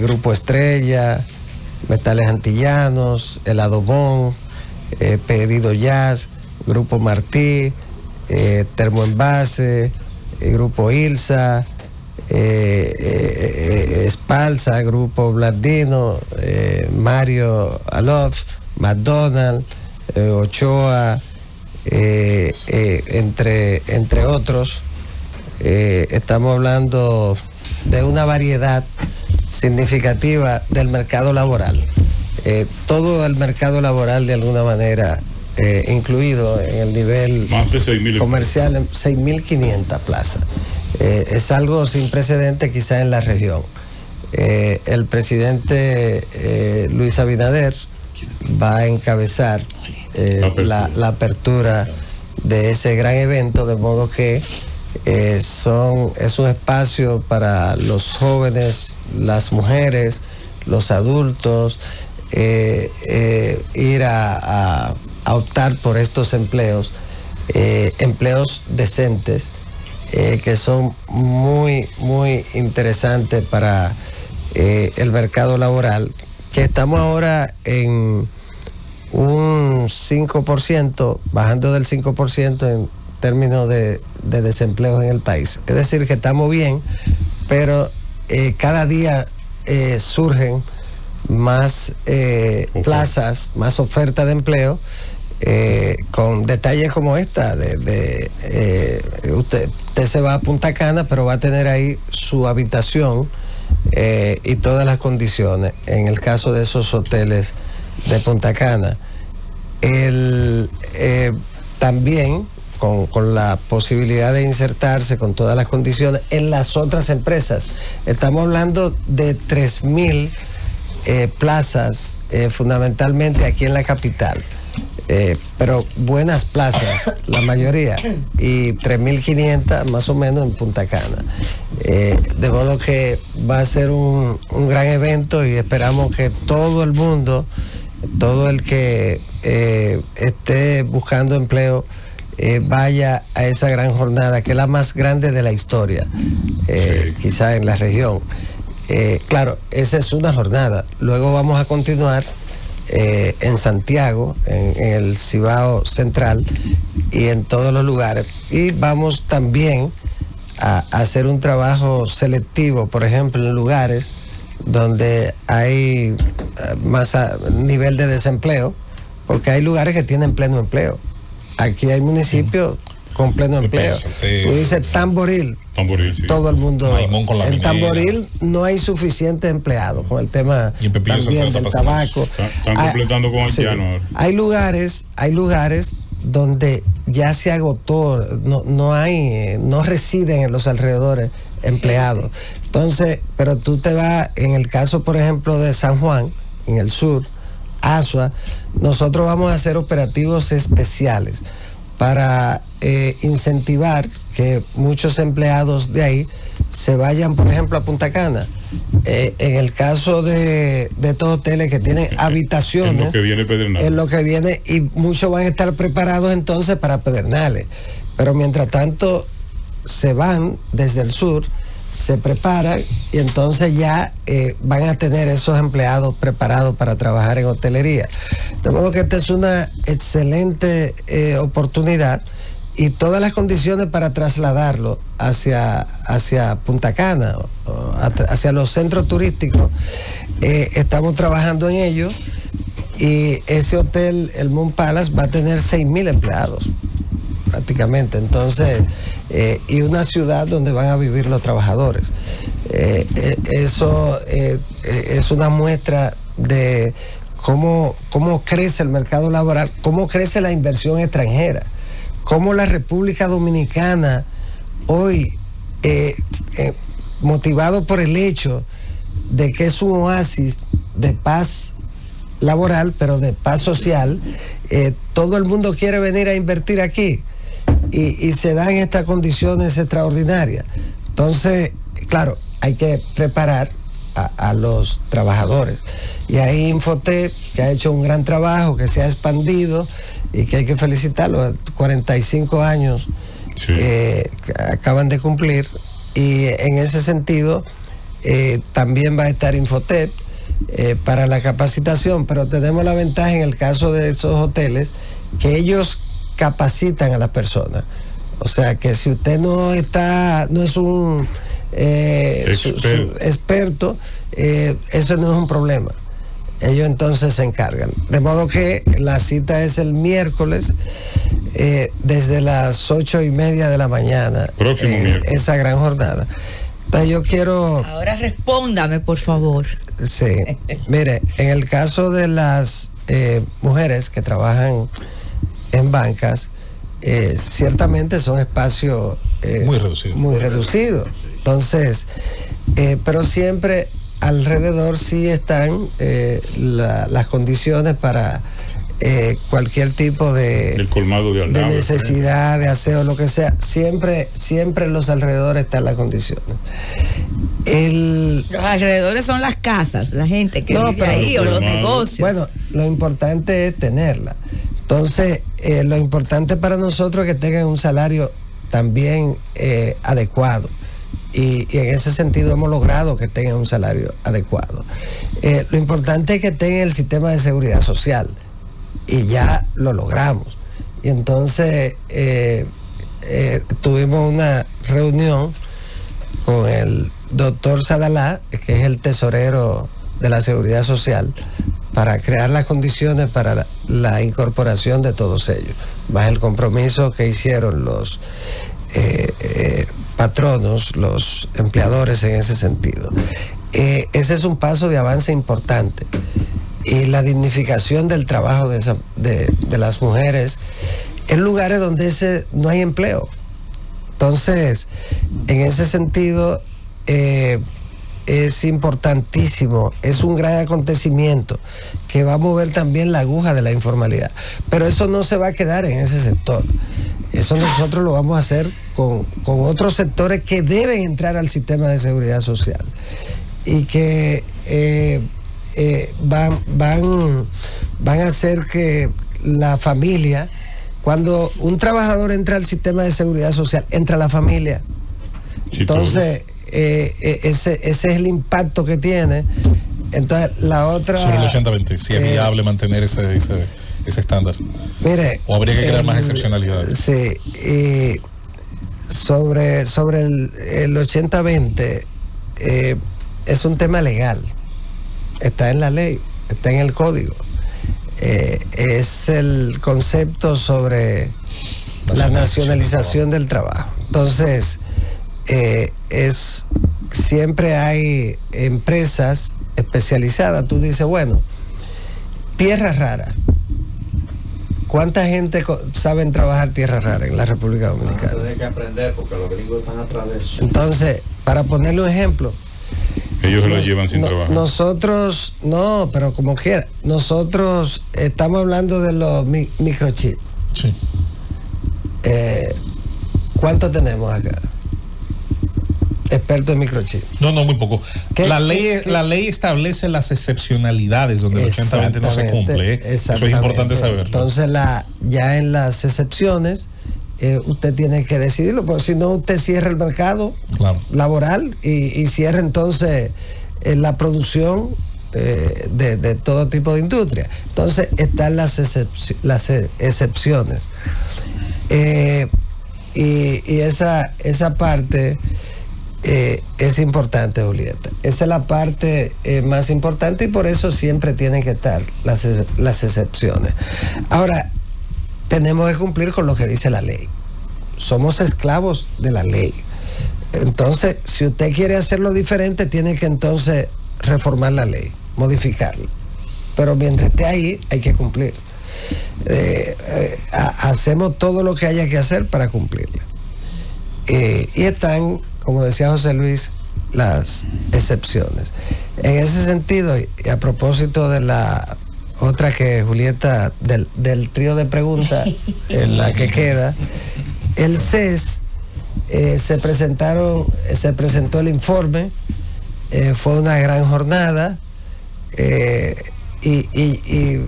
Grupo Estrella, Metales Antillanos, El Adobón, Pedido Jazz, Grupo Martí, Termoenvase, Grupo Ilsa, Espalsa, Grupo Blandino, Mario Alof, McDonald's, Ochoa, entre otros. Estamos hablando de una variedad significativa del mercado laboral. Todo el mercado laboral de alguna manera incluido en el nivel Más de 6.000 comercial, en 6.500 plazas. Es algo sin precedente quizá en la región. El presidente Luis Abinader va a encabezar la apertura de ese gran evento, de modo que es un espacio para los jóvenes, las mujeres, los adultos, ir a optar por estos empleos decentes, que son muy interesantes para el mercado laboral, que estamos ahora en un 5%, bajando del 5% en términos de desempleo en el país. Es decir, que estamos bien, pero cada día surgen más plazas, más oferta de empleo, con detalles como esta, usted se va a Punta Cana, pero va a tener ahí su habitación y todas las condiciones, en el caso de esos hoteles de Punta Cana. También con la posibilidad de insertarse con todas las condiciones en las otras empresas. Estamos hablando de 3.000 plazas, fundamentalmente aquí en la capital, pero buenas plazas, la mayoría, y 3.500 más o menos en Punta Cana. De modo que va a ser un gran evento y esperamos que todo el mundo, todo el que esté buscando empleo, vaya a esa gran jornada, que es la más grande de la historia, quizá en la región. Claro, esa es una jornada. Luego vamos a continuar en Santiago, en el Cibao Central y en todos los lugares. Y vamos también a hacer un trabajo selectivo, por ejemplo, en lugares donde hay más nivel de desempleo, porque hay lugares que tienen pleno empleo. Aquí hay municipios con pleno empleo. Sí. Tú dices Tamboril, sí. todo el mundo. Maimón con la en minera. Tamboril no hay suficientes empleados con el tema Y en Pepillo también Salcedo del está pasando tabaco. Están completando con haitianos ahora. Hay lugares donde ya se agotó, no residen en los alrededores empleados. Entonces, pero tú te vas, en el caso, por ejemplo, de San Juan, en el sur, Asua, nosotros vamos a hacer operativos especiales para incentivar que muchos empleados de ahí se vayan, por ejemplo, a Punta Cana. En el caso de estos hoteles que tienen habitaciones, en lo que viene Pedernales. en lo que viene, y muchos van a estar preparados entonces para Pedernales. Pero mientras tanto se van desde el sur, se preparan y entonces ya van a tener esos empleados preparados para trabajar en hotelería. De modo que esta es una excelente oportunidad, y todas las condiciones para trasladarlo hacia Punta Cana, hacia los centros turísticos, estamos trabajando en ello, y ese hotel, el Moon Palace, va a tener 6,000 empleados prácticamente, entonces, y una ciudad donde van a vivir los trabajadores. Eso es una muestra de cómo crece el mercado laboral, cómo crece la inversión extranjera, cómo la República Dominicana hoy, motivado por el hecho de que es un oasis de paz laboral, pero de paz social, todo el mundo quiere venir a invertir aquí, y se dan estas condiciones extraordinarias. Entonces, claro, hay que preparar a los trabajadores, y ahí Infotep, que ha hecho un gran trabajo, que se ha expandido y que hay que felicitarlo, 45 años que acaban de cumplir, y en ese sentido también va a estar Infotep para la capacitación, pero tenemos la ventaja en el caso de esos hoteles que ellos capacitan a las personas. O sea que si usted no es un experto, eso no es un problema. Ellos entonces se encargan. De modo que la cita es el miércoles, desde las 8:30 de la mañana. Próximo miércoles. Esa gran jornada. Entonces yo quiero... Ahora respóndame, por favor. Sí. Mire, en el caso de las mujeres que trabajan en bancas, ciertamente son espacios muy reducidos. Entonces, pero siempre alrededor sí están las condiciones para cualquier tipo el colmado de Aldama, necesidad de aseo, lo que sea. Siempre en los alrededores están las condiciones. Los alrededores son las casas, la gente que vive ahí, o los negocios. Bueno, lo importante es tenerla. Entonces, lo importante para nosotros es que tengan un salario también adecuado. Y en ese sentido hemos logrado que tengan un salario adecuado. Lo importante es que tengan el sistema de seguridad social, y ya lo logramos. Y entonces tuvimos una reunión con el doctor Sadalá, que es el tesorero de la seguridad social, para crear las condiciones para la incorporación de todos ellos, más el compromiso que hicieron los patronos, los empleadores en ese sentido. Ese es un paso de avance importante, y la dignificación del trabajo de las mujeres en lugares donde no hay empleo. Entonces, en ese sentido, es importantísimo, es un gran acontecimiento que va a mover también la aguja de la informalidad. Pero eso no se va a quedar en ese sector. Eso nosotros lo vamos a hacer con otros sectores que deben entrar al sistema de seguridad social, y que van a hacer que la familia, cuando un trabajador entra al sistema de seguridad social, entra la familia. Entonces, ese es el impacto que tiene. Entonces, la otra... Sobre el 80-20, si es viable mantener ese estándar. Mire, o habría que crear más excepcionalidades. Sí, y sobre el 80-20, es un tema legal. Está en la ley, está en el código. Es el concepto sobre la nacionalización del trabajo. Entonces, siempre hay empresas especializadas. Tú dices, bueno, tierra rara. ¿Cuánta gente saben trabajar tierra rara en la República Dominicana? Hay que aprender porque los gringos están atrás de eso. Entonces, para ponerle un ejemplo, ellos se lo llevan sin trabajo. Nosotros, no, pero como quiera, nosotros estamos hablando de los microchips. Sí. ¿Cuánto tenemos acá? experto en microchip. No, muy poco. La ley establece las excepcionalidades donde el 80-20 no se cumple. Eso es importante saberlo. Entonces, ya en las excepciones, usted tiene que decidirlo, porque si no, usted cierra el mercado laboral y cierra entonces la producción de todo tipo de industria. Entonces, están las excepciones. Y esa parte es importante, Julieta. Esa es la parte más importante y por eso siempre tienen que estar las excepciones. Ahora, tenemos que cumplir con lo que dice la ley. Somos esclavos de la ley. Entonces, si usted quiere hacerlo diferente, tiene que entonces reformar la ley, modificarla. Pero mientras esté ahí, hay que cumplir. Hacemos todo lo que haya que hacer para cumplirla. Y están, como decía José Luis, las excepciones. En ese sentido, y a propósito de la otra que Julieta, del trío de preguntas, en la que queda, el CES se presentó el informe, fue una gran jornada, y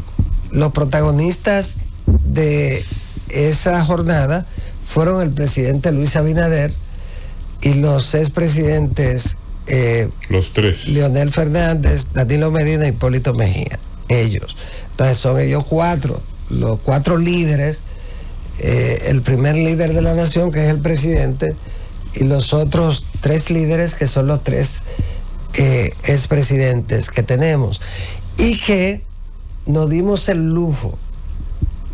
los protagonistas de esa jornada fueron el presidente Luis Abinader y los expresidentes los tres, Leonel Fernández, Danilo Medina y Hipólito Mejía. Ellos. Entonces son ellos los cuatro líderes, el primer líder de la nación, que es el presidente, y los otros tres líderes, que son los tres expresidentes que tenemos, y que nos dimos el lujo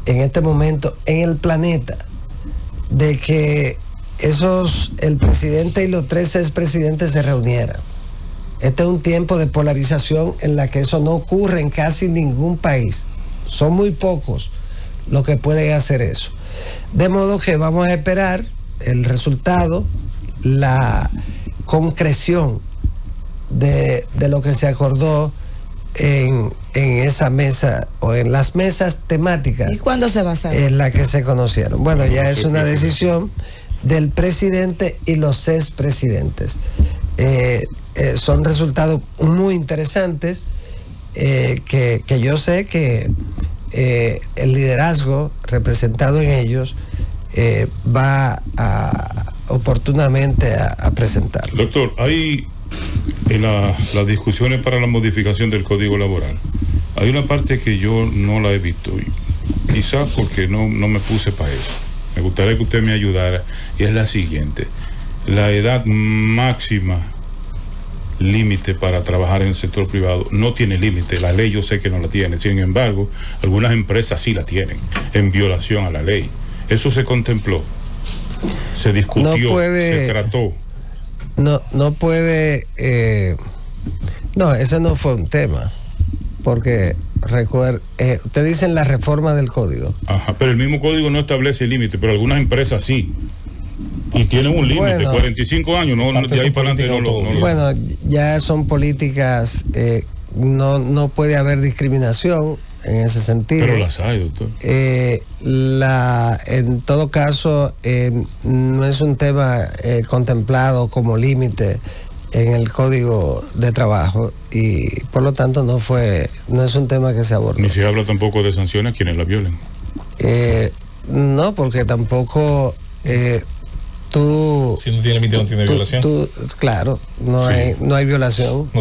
en este momento en el planeta de que el presidente y los tres expresidentes se reunieran. Este es un tiempo de polarización en la que eso no ocurre en casi ningún país. Son muy pocos los que pueden hacer eso. De modo que vamos a esperar el resultado, la concreción de lo que se acordó en esa mesa o en las mesas temáticas. ¿Y cuándo se va a saber? En la que se conocieron. Bueno, ya es una decisión del presidente y los expresidentes. Son resultados muy interesantes que yo sé que el liderazgo representado en ellos va oportunamente a presentarlo. Doctor, hay en las discusiones para la modificación del Código Laboral, hay una parte que yo no la he visto, quizás porque no me puse para eso. Me gustaría que usted me ayudara, y es la siguiente: la edad máxima límite para trabajar en el sector privado no tiene límite. La ley yo sé que no la tiene, sin embargo algunas empresas sí la tienen, en violación a la ley. Eso se contempló, se discutió, se trató. No puede, no, ese no fue un tema, porque usted dice en la reforma del código. Ajá, pero el mismo código no establece límite, pero algunas empresas sí. Y tienen un límite, bueno, 45 años, de ahí para adelante no lo. Bueno, ya son políticas, no puede haber discriminación en ese sentido. Pero las hay, doctor. En todo caso, no es un tema contemplado como límite en el Código de Trabajo y por lo tanto no es un tema que se abordó. Ni se habla tampoco de sanciones a quienes la violen. No, porque tampoco si no tiene límite, no tiene violación. Claro, no hay violación.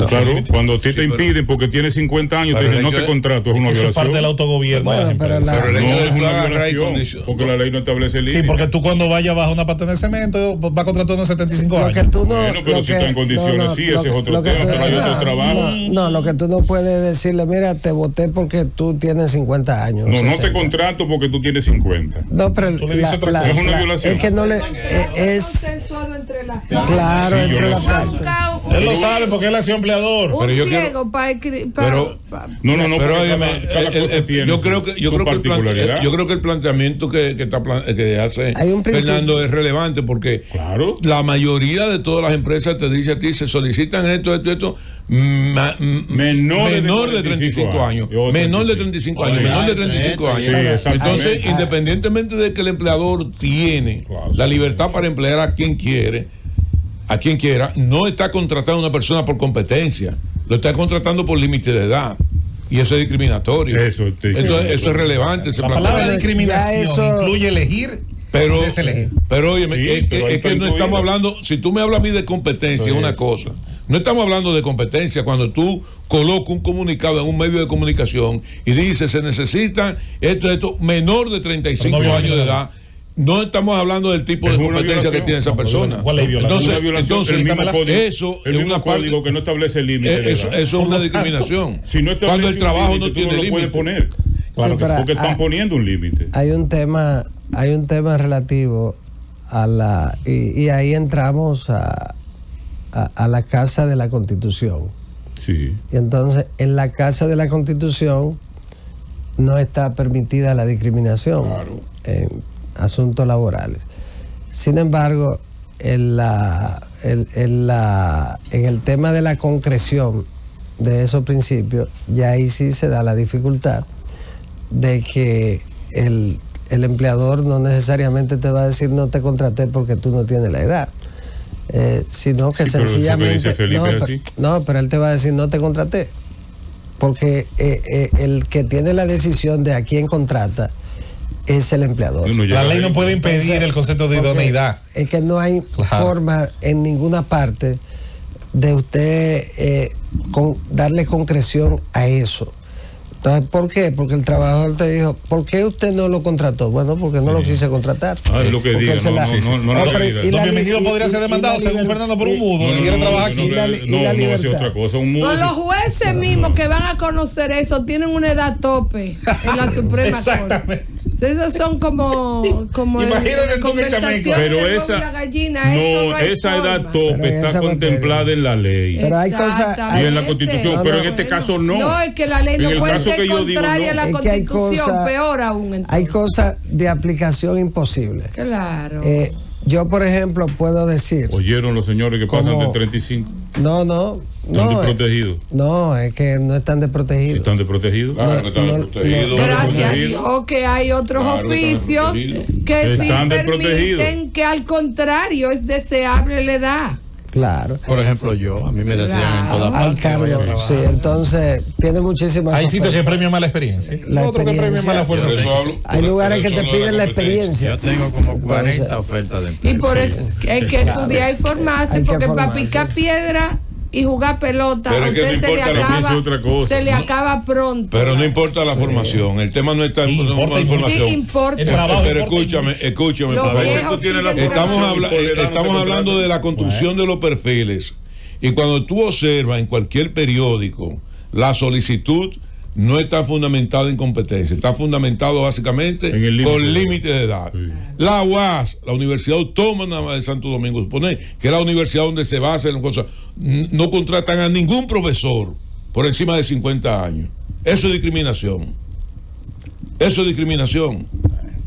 Claro, cuando a ti te impiden porque tienes 50 años, te dicen no te contrato, es una violación. Es parte del autogobierno. Bueno, pero no es una violación, porque la ley no establece límite. Sí, porque tú cuando vayas bajo una patana de cemento vas a contratar unos 75 años. Bueno, pero si está en condiciones, sí, ese es otro tema, pero hay otro trabajo. No, lo que tú no puedes decirle, mira, te voté porque tú tienes 50 años. No te contrato porque tú tienes 50. No, pero es una violación. Es que no le... Claro, entre las partes. Él lo sabe porque él ha sido empleador. Pero yo creo que el planteamiento que hace Fernando es relevante porque la mayoría de todas las empresas te dice a ti, se solicitan esto menor de 35 años. Menor de 35 años. Entonces, independientemente de que el empleador tiene la libertad para emplear a quien quiere, a quien quiera, no está contratando a una persona por competencia, lo está contratando por límite de edad. Y eso es discriminatorio. Entonces, eso es relevante. La palabra discriminación incluye elegir. Pero oye, es que no estamos hablando, si tú me hablas a mí de competencia, es una cosa. No estamos hablando de competencia cuando tú colocas un comunicado en un medio de comunicación y dices se necesita esto, menor de 35 años de edad. No estamos hablando del tipo de competencia que tiene esa persona. Entonces, el mismo código, eso es una código que no establece el límite. Eso es una discriminación. Si no cuando el trabajo no tiene límite. Poner. Claro, porque están poniendo un límite. Hay un tema relativo a la y ahí entramos a la Casa de la Constitución. Sí. Y entonces en la Casa de la Constitución no está permitida la discriminación en asuntos laborales. Sin embargo, en el tema de la concreción de esos principios, ya ahí sí se da la dificultad de que el empleador no necesariamente te va a decir no te contraté porque tú no tienes la edad, sino que sencillamente pero él te va a decir no te contraté porque el que tiene la decisión de a quién contrata es el empleador. La ley no puede impedir el concepto de idoneidad. Es que no hay forma en ninguna parte de usted darle concreción a eso. Entonces, ¿por qué? Porque el trabajador te dijo, ¿por qué usted no lo contrató? Bueno, porque no lo quise contratar. Es lo que diga, Don Bienvenido podría ser demandado, según Fernando, por un mudo que quiere trabajar aquí. Y la libertad. Los jueces mismos que van a conocer eso tienen una edad tope en la Suprema Corte. Esos son como conversaciones pero de esa, la gallina. No esa edad tope está contemplada en la ley. Pero hay cosas y en la Constitución, pero en este caso no. No, es que la ley no puede ser contraria a la Constitución, peor aún. Entonces. Hay cosas de aplicación imposible. Claro. Yo, por ejemplo, puedo decir... ¿Oyeron los señores que pasan de 35? No. ¿Están desprotegidos? No, es que no están desprotegidos. ¿Están desprotegidos? No están desprotegidos. Gracias a Dios que hay otros oficios que sí permiten que al contrario es deseable la edad. Claro. Por ejemplo, a mí me decían en toda parte. Sí, entonces tiene muchísimas. Hay sitios que premian mala experiencia. Otros que premian mala fuerza. Hay lugares que te piden la experiencia. Yo tengo como 40 ofertas de empleo. Y por eso hay que estudiar y formarse, porque para picar piedra y jugar pelota, a usted se le acaba pronto. Pero no importa la formación, el tema no está en la formación. Sí importa. Pero escúchame, estamos hablando de la construcción de los perfiles. Y cuando tú observas en cualquier periódico, la solicitud no está fundamentada en competencia, está fundamentado básicamente con límite de edad. Sí. La UAS, la Universidad Autónoma de Santo Domingo, supone que es la universidad donde se basa en cosas, no contratan a ningún profesor por encima de 50 años. Eso es discriminación. Eso es discriminación.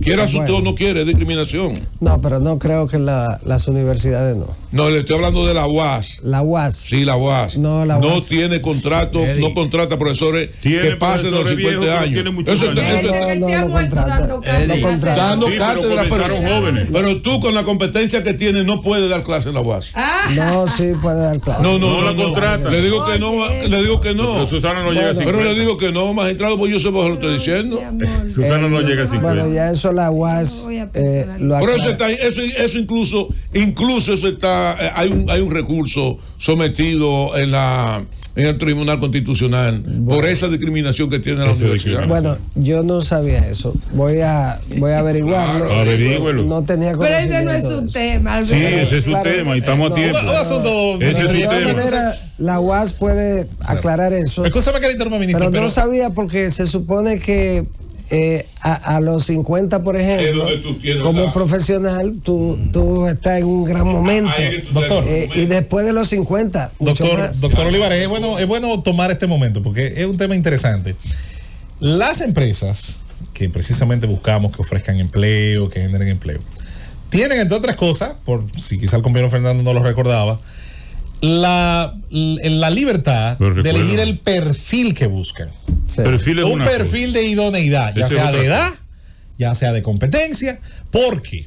Quieras usted o no quiere, es discriminación. No, pero no creo que las universidades no. No, le estoy hablando de la UAS. La UAS. Sí, la UAS. No, la UAS. No tiene contrato, no contrata profesores que pasen los 50 años. Eso no contrata. Dando cátedra, jóvenes. Pero tú con la competencia que tienes no puedes dar clase en la UAS. No, sí puede dar clase. No la contrata. Le digo que no. Pero Susana no llega a 50. Pero le digo que no, magistrado, pues yo sé por lo que estoy diciendo. Susana no llega a 50. Bueno, ya eso la UAS lo pero eso incluso eso está hay un recurso sometido en el Tribunal Constitucional por esa discriminación que tiene la universidad. Bueno, yo no sabía eso. Voy a averiguarlo. Averígüelo. No tenía conocimiento. Pero ese no es su tema. Sí, ese es su tema y estamos a tiempo. Ese es su tema. La UAS puede aclarar eso. Escúchame que le interrumpa, ministro. Pero no sabía porque se supone que a los 50, por ejemplo, como profesional, tú estás en un gran momento. Doctor. Y después de los 50, doctor Olivares, es bueno tomar este momento porque es un tema interesante. Las empresas que precisamente buscamos que ofrezcan empleo, que generen empleo, tienen, entre otras cosas, por si quizá el compañero Fernando no lo recordaba, la libertad de elegir el perfil que buscan. Sí. Un perfil de idoneidad, ya sea de edad, ya sea de competencia. ¿Por qué?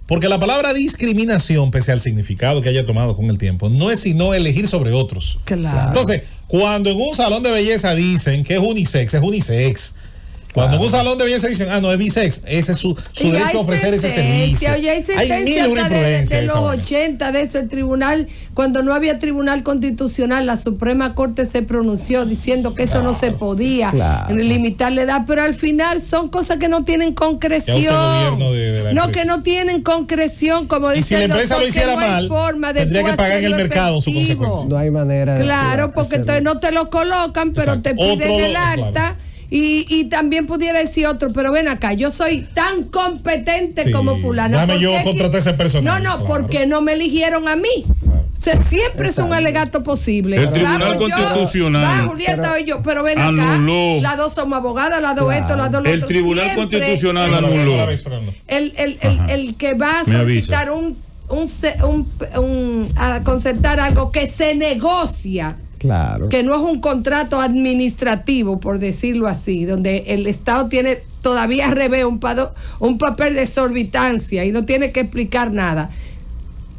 Porque la palabra discriminación, pese al significado que haya tomado con el tiempo, no es sino elegir sobre otros. Claro. Entonces, cuando en un salón de belleza dicen que es unisex. Cuando en un salón de belleza dicen, no, es bisex, ese es su derecho a ofrecer ese servicio. Oye, hay sentencia hasta de los 80 de eso. El tribunal, cuando no había tribunal constitucional, la Suprema Corte se pronunció diciendo que eso no se podía limitar la edad, pero al final son cosas que no tienen concreción. No, que no tienen concreción, como dicen. Y si la empresa lo hiciera mal, tendría que pagar en el mercado su consecuencia. No hay manera de Claro, porque entonces no te lo colocan, pero te piden el acta. Y también pudiera decir otro, pero ven acá, yo soy tan competente como fulano. Dame yo contraté a ese personaje. No, porque no me eligieron a mí. O sea, siempre es un alegato posible. El Tribunal Constitucional. Julieta y yo, pero ven acá. Las dos somos abogadas, las dos esto, las dos lo otro. El Tribunal Constitucional anuló. El que va a solicitar a concertar algo que se negocia. Claro. Que no es un contrato administrativo, por decirlo así, donde el Estado tiene todavía revés un papel de exorbitancia y no tiene que explicar nada.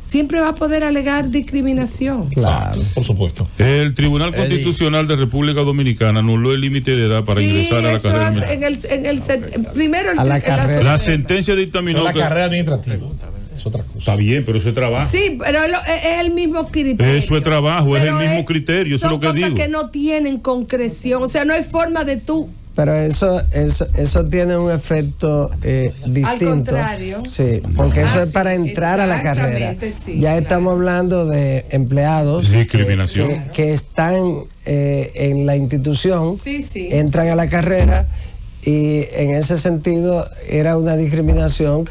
Siempre va a poder alegar discriminación. Claro, por supuesto. El Tribunal Constitucional de República Dominicana anuló el límite de edad para ingresar a la carrera. Primero la sentencia dictaminó la carrera administrativa. Es otra cosa. Está bien, pero eso es trabajo. Sí, pero es el mismo criterio. Eso es trabajo, pero es el mismo criterio, eso es lo que digo. Son cosas que no tienen concreción, o sea, no hay forma de tú. Pero eso tiene un efecto distinto. Al contrario. Sí, porque eso es para entrar a la carrera. Sí, ya estamos hablando de empleados discriminación que están en la institución, sí. entran a la carrera. Y en ese sentido era una discriminación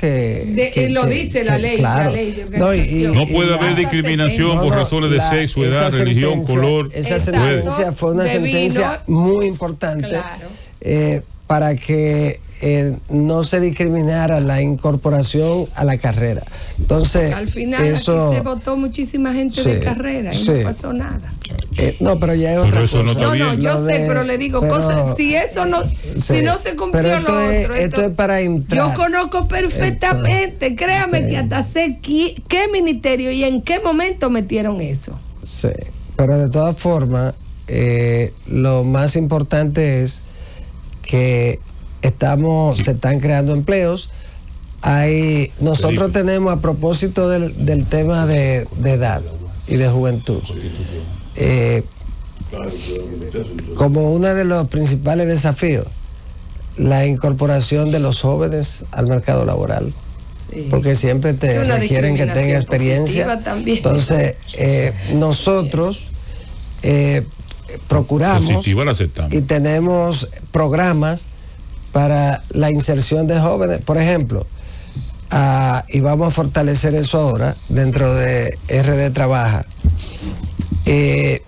lo dice la ley. Claro. La ley de organización. No puede haber discriminación por razones de sexo, edad, religión, color. Esa sentencia fue una sentencia muy importante para que no se discriminara la incorporación a la carrera. Entonces, al final eso, aquí se votó muchísima gente de carrera y no pasó nada. No, pero ya es otra cosa. No, yo sé, pero le digo cosas. Si eso no, si no se cumplió lo otro. Esto es para entrar. Yo conozco perfectamente, créame que hasta sé qué ministerio y en qué momento metieron eso. Sí, pero de todas formas, lo más importante es que se están creando empleos. Nosotros tenemos, a propósito del tema de edad y de juventud, como uno de los principales desafíos, la incorporación de los jóvenes al mercado laboral. Sí. Porque siempre te requieren que tenga experiencia. Entonces, nosotros procuramos y tenemos programas para la inserción de jóvenes, por ejemplo, y vamos a fortalecer eso ahora dentro de RD Trabaja, que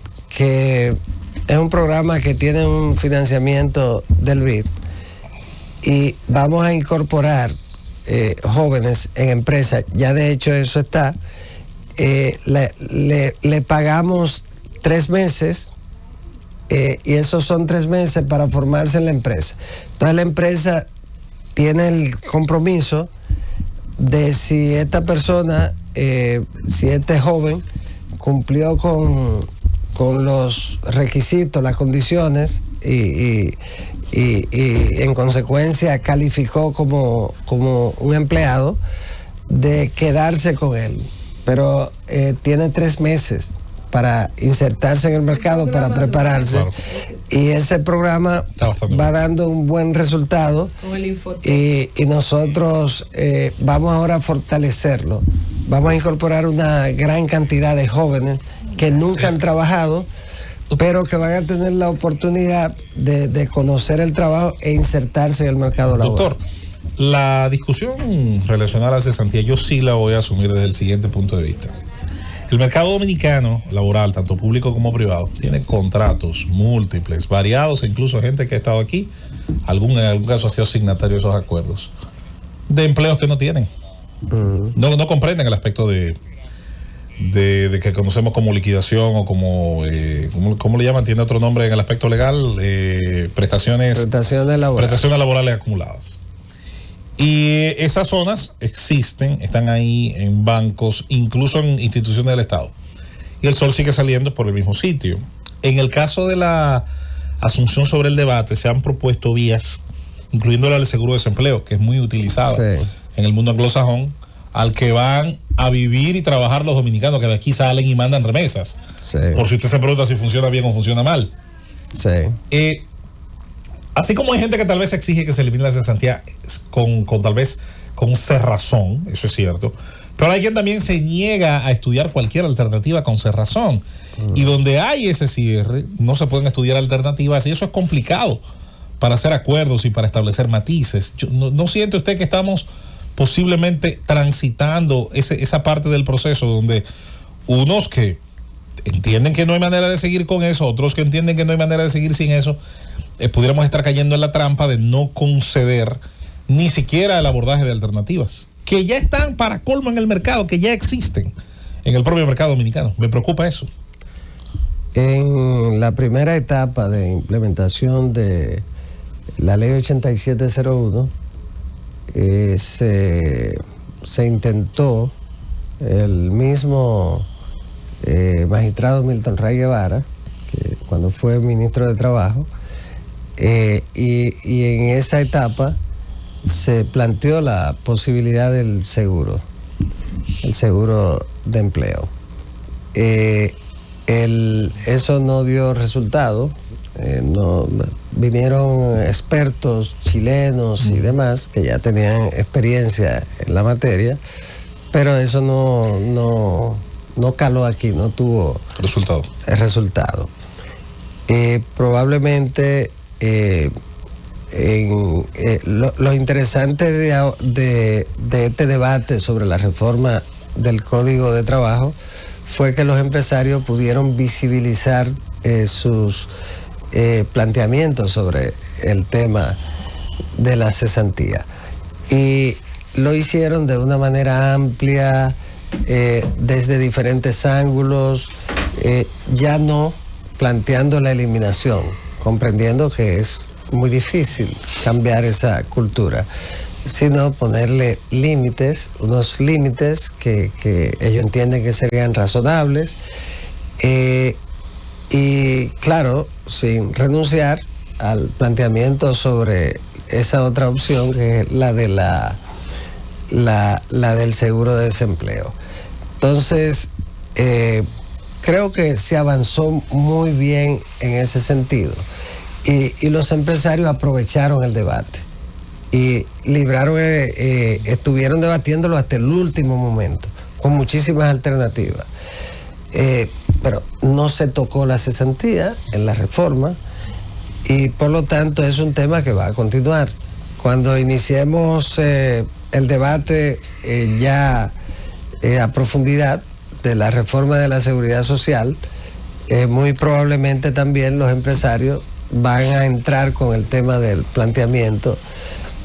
es un programa que tiene un financiamiento del BID, y vamos a incorporar jóvenes en empresas. Ya de hecho eso está. Le pagamos 3 meses. Y esos son 3 meses para formarse en la empresa. Entonces la empresa tiene el compromiso de si esta persona, si este joven cumplió con los requisitos, las condiciones y en consecuencia calificó como un empleado, de quedarse con él. Pero tiene 3 meses para insertarse en el mercado, para prepararse. Claro. Y ese programa va dando un buen resultado. Y nosotros vamos ahora a fortalecerlo. Vamos a incorporar una gran cantidad de jóvenes que nunca han trabajado, pero que van a tener la oportunidad de conocer el trabajo e insertarse en el mercado laboral. Doctor, la discusión relacionada a la cesantía yo sí la voy a asumir desde el siguiente punto de vista. El mercado dominicano laboral, tanto público como privado, tiene contratos múltiples, variados, e incluso gente que ha estado aquí, en algún caso ha sido signatario de esos acuerdos, de empleos que no tienen. No comprenden el aspecto de que conocemos como liquidación o como, ¿cómo le llaman? Tiene otro nombre en el aspecto legal, prestaciones laborales acumuladas. Y esas zonas existen, están ahí en bancos, incluso en instituciones del Estado. Y el sol sigue saliendo por el mismo sitio. En el caso de la asunción sobre el debate, se han propuesto vías, incluyendo la del seguro de desempleo, que es muy utilizado en el mundo anglosajón, al que van a vivir y trabajar los dominicanos, que de aquí salen y mandan remesas. Por si usted se pregunta si funciona bien o funciona mal. Así como hay gente que tal vez exige que se elimine la cesantía tal vez con cerrazón, eso es cierto, pero hay quien también se niega a estudiar cualquier alternativa con cerrazón. Y donde hay ese cierre, no se pueden estudiar alternativas, y eso es complicado para hacer acuerdos y para establecer matices. ¿No siente usted que estamos posiblemente transitando esa parte del proceso donde unos que entienden que no hay manera de seguir con eso, otros que entienden que no hay manera de seguir sin eso, pudiéramos estar cayendo en la trampa de no conceder ni siquiera el abordaje de alternativas que ya están para colmo en el mercado, que ya existen en el propio mercado dominicano? Me preocupa eso. En la primera etapa de implementación de la ley 8701, se intentó, el mismo magistrado Milton Ray Guevara, que cuando fue ministro de Trabajo, y en esa etapa se planteó la posibilidad del seguro, el seguro de empleo. Eso no dio resultado. Vinieron expertos chilenos y demás que ya tenían experiencia en la materia, pero eso no caló aquí, no tuvo el resultado. Probablemente lo interesante de este debate sobre la reforma del Código de Trabajo fue que los empresarios pudieron visibilizar sus planteamientos sobre el tema de la cesantía, y lo hicieron de una manera amplia, desde diferentes ángulos, ya no planteando la eliminación, comprendiendo que es muy difícil cambiar esa cultura, sino ponerle límites, unos límites que ellos entienden que serían razonables, y claro, sin renunciar al planteamiento sobre esa otra opción, que es la de la del seguro de desempleo. Entonces, creo que se avanzó muy bien en ese sentido, y los empresarios aprovecharon el debate y estuvieron debatiéndolo hasta el último momento, con muchísimas alternativas. Pero no se tocó la cesantía en la reforma, y por lo tanto es un tema que va a continuar. Cuando iniciemos el debate ya a profundidad de la reforma de la seguridad social, muy probablemente también los empresarios van a entrar con el tema del planteamiento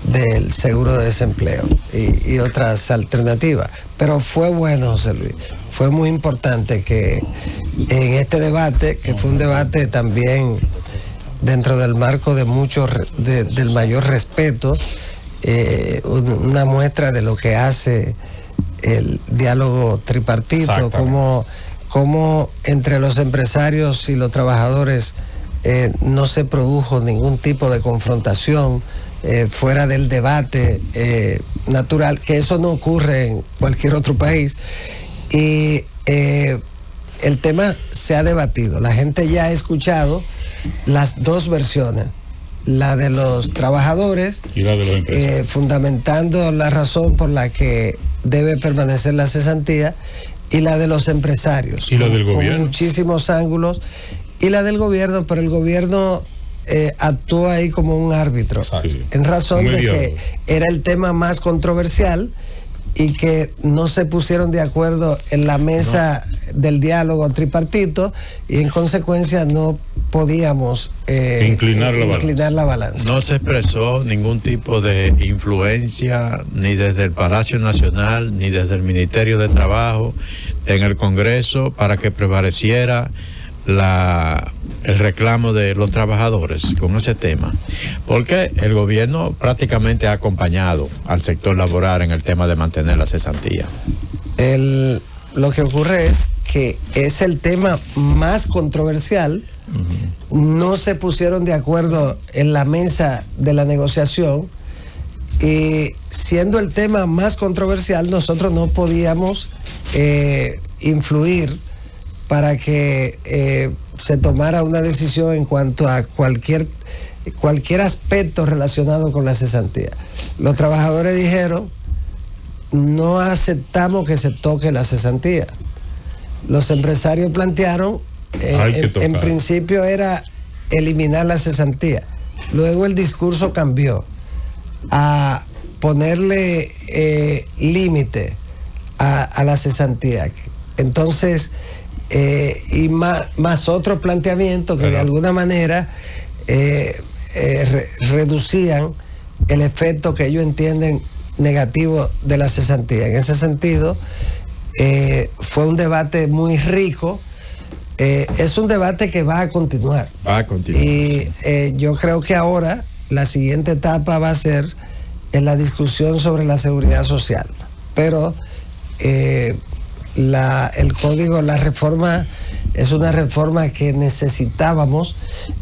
del seguro de desempleo y otras alternativas. Pero fue bueno, José Luis, fue muy importante que en este debate, que fue un debate también dentro del marco de del mayor respeto, una muestra de lo que hace el diálogo tripartito, como entre los empresarios y los trabajadores no se produjo ningún tipo de confrontación fuera del debate natural, que eso no ocurre en cualquier otro país. Y el tema se ha debatido, la gente ya ha escuchado las dos versiones, la de los trabajadores y la de los empresarios, fundamentando la razón por la que debe permanecer la cesantía, y la de los empresarios, y la del gobierno, con muchísimos ángulos, y la del gobierno, pero el gobierno actúa ahí como un árbitro, en razón de que era el tema más controversial y que no se pusieron de acuerdo en la mesa del diálogo tripartito, y en consecuencia no podíamos inclinar la balanza. No se expresó ningún tipo de influencia ni desde el Palacio Nacional ni desde el Ministerio de Trabajo en el Congreso para que prevaleciera la el reclamo de los trabajadores con ese tema, porque el gobierno prácticamente ha acompañado al sector laboral en el tema de mantener la cesantía. Lo que ocurre es que es el tema más controversial. No se pusieron de acuerdo en la mesa de la negociación, y siendo el tema más controversial, nosotros no podíamos influir para que se tomara una decisión en cuanto a cualquier aspecto relacionado con la cesantía. Los trabajadores dijeron: no aceptamos que se toque la cesantía. Los empresarios plantearon, en principio era eliminar la cesantía. Luego el discurso cambió a ponerle límite a la cesantía. Entonces, y más otros planteamientos que de alguna manera reducían el efecto que ellos entienden negativo de la cesantía. En ese sentido, fue un debate muy rico. Es un debate que va a continuar. Y yo creo que ahora la siguiente etapa va a ser en la discusión sobre la seguridad social. Pero el código, la reforma, es una reforma que necesitábamos.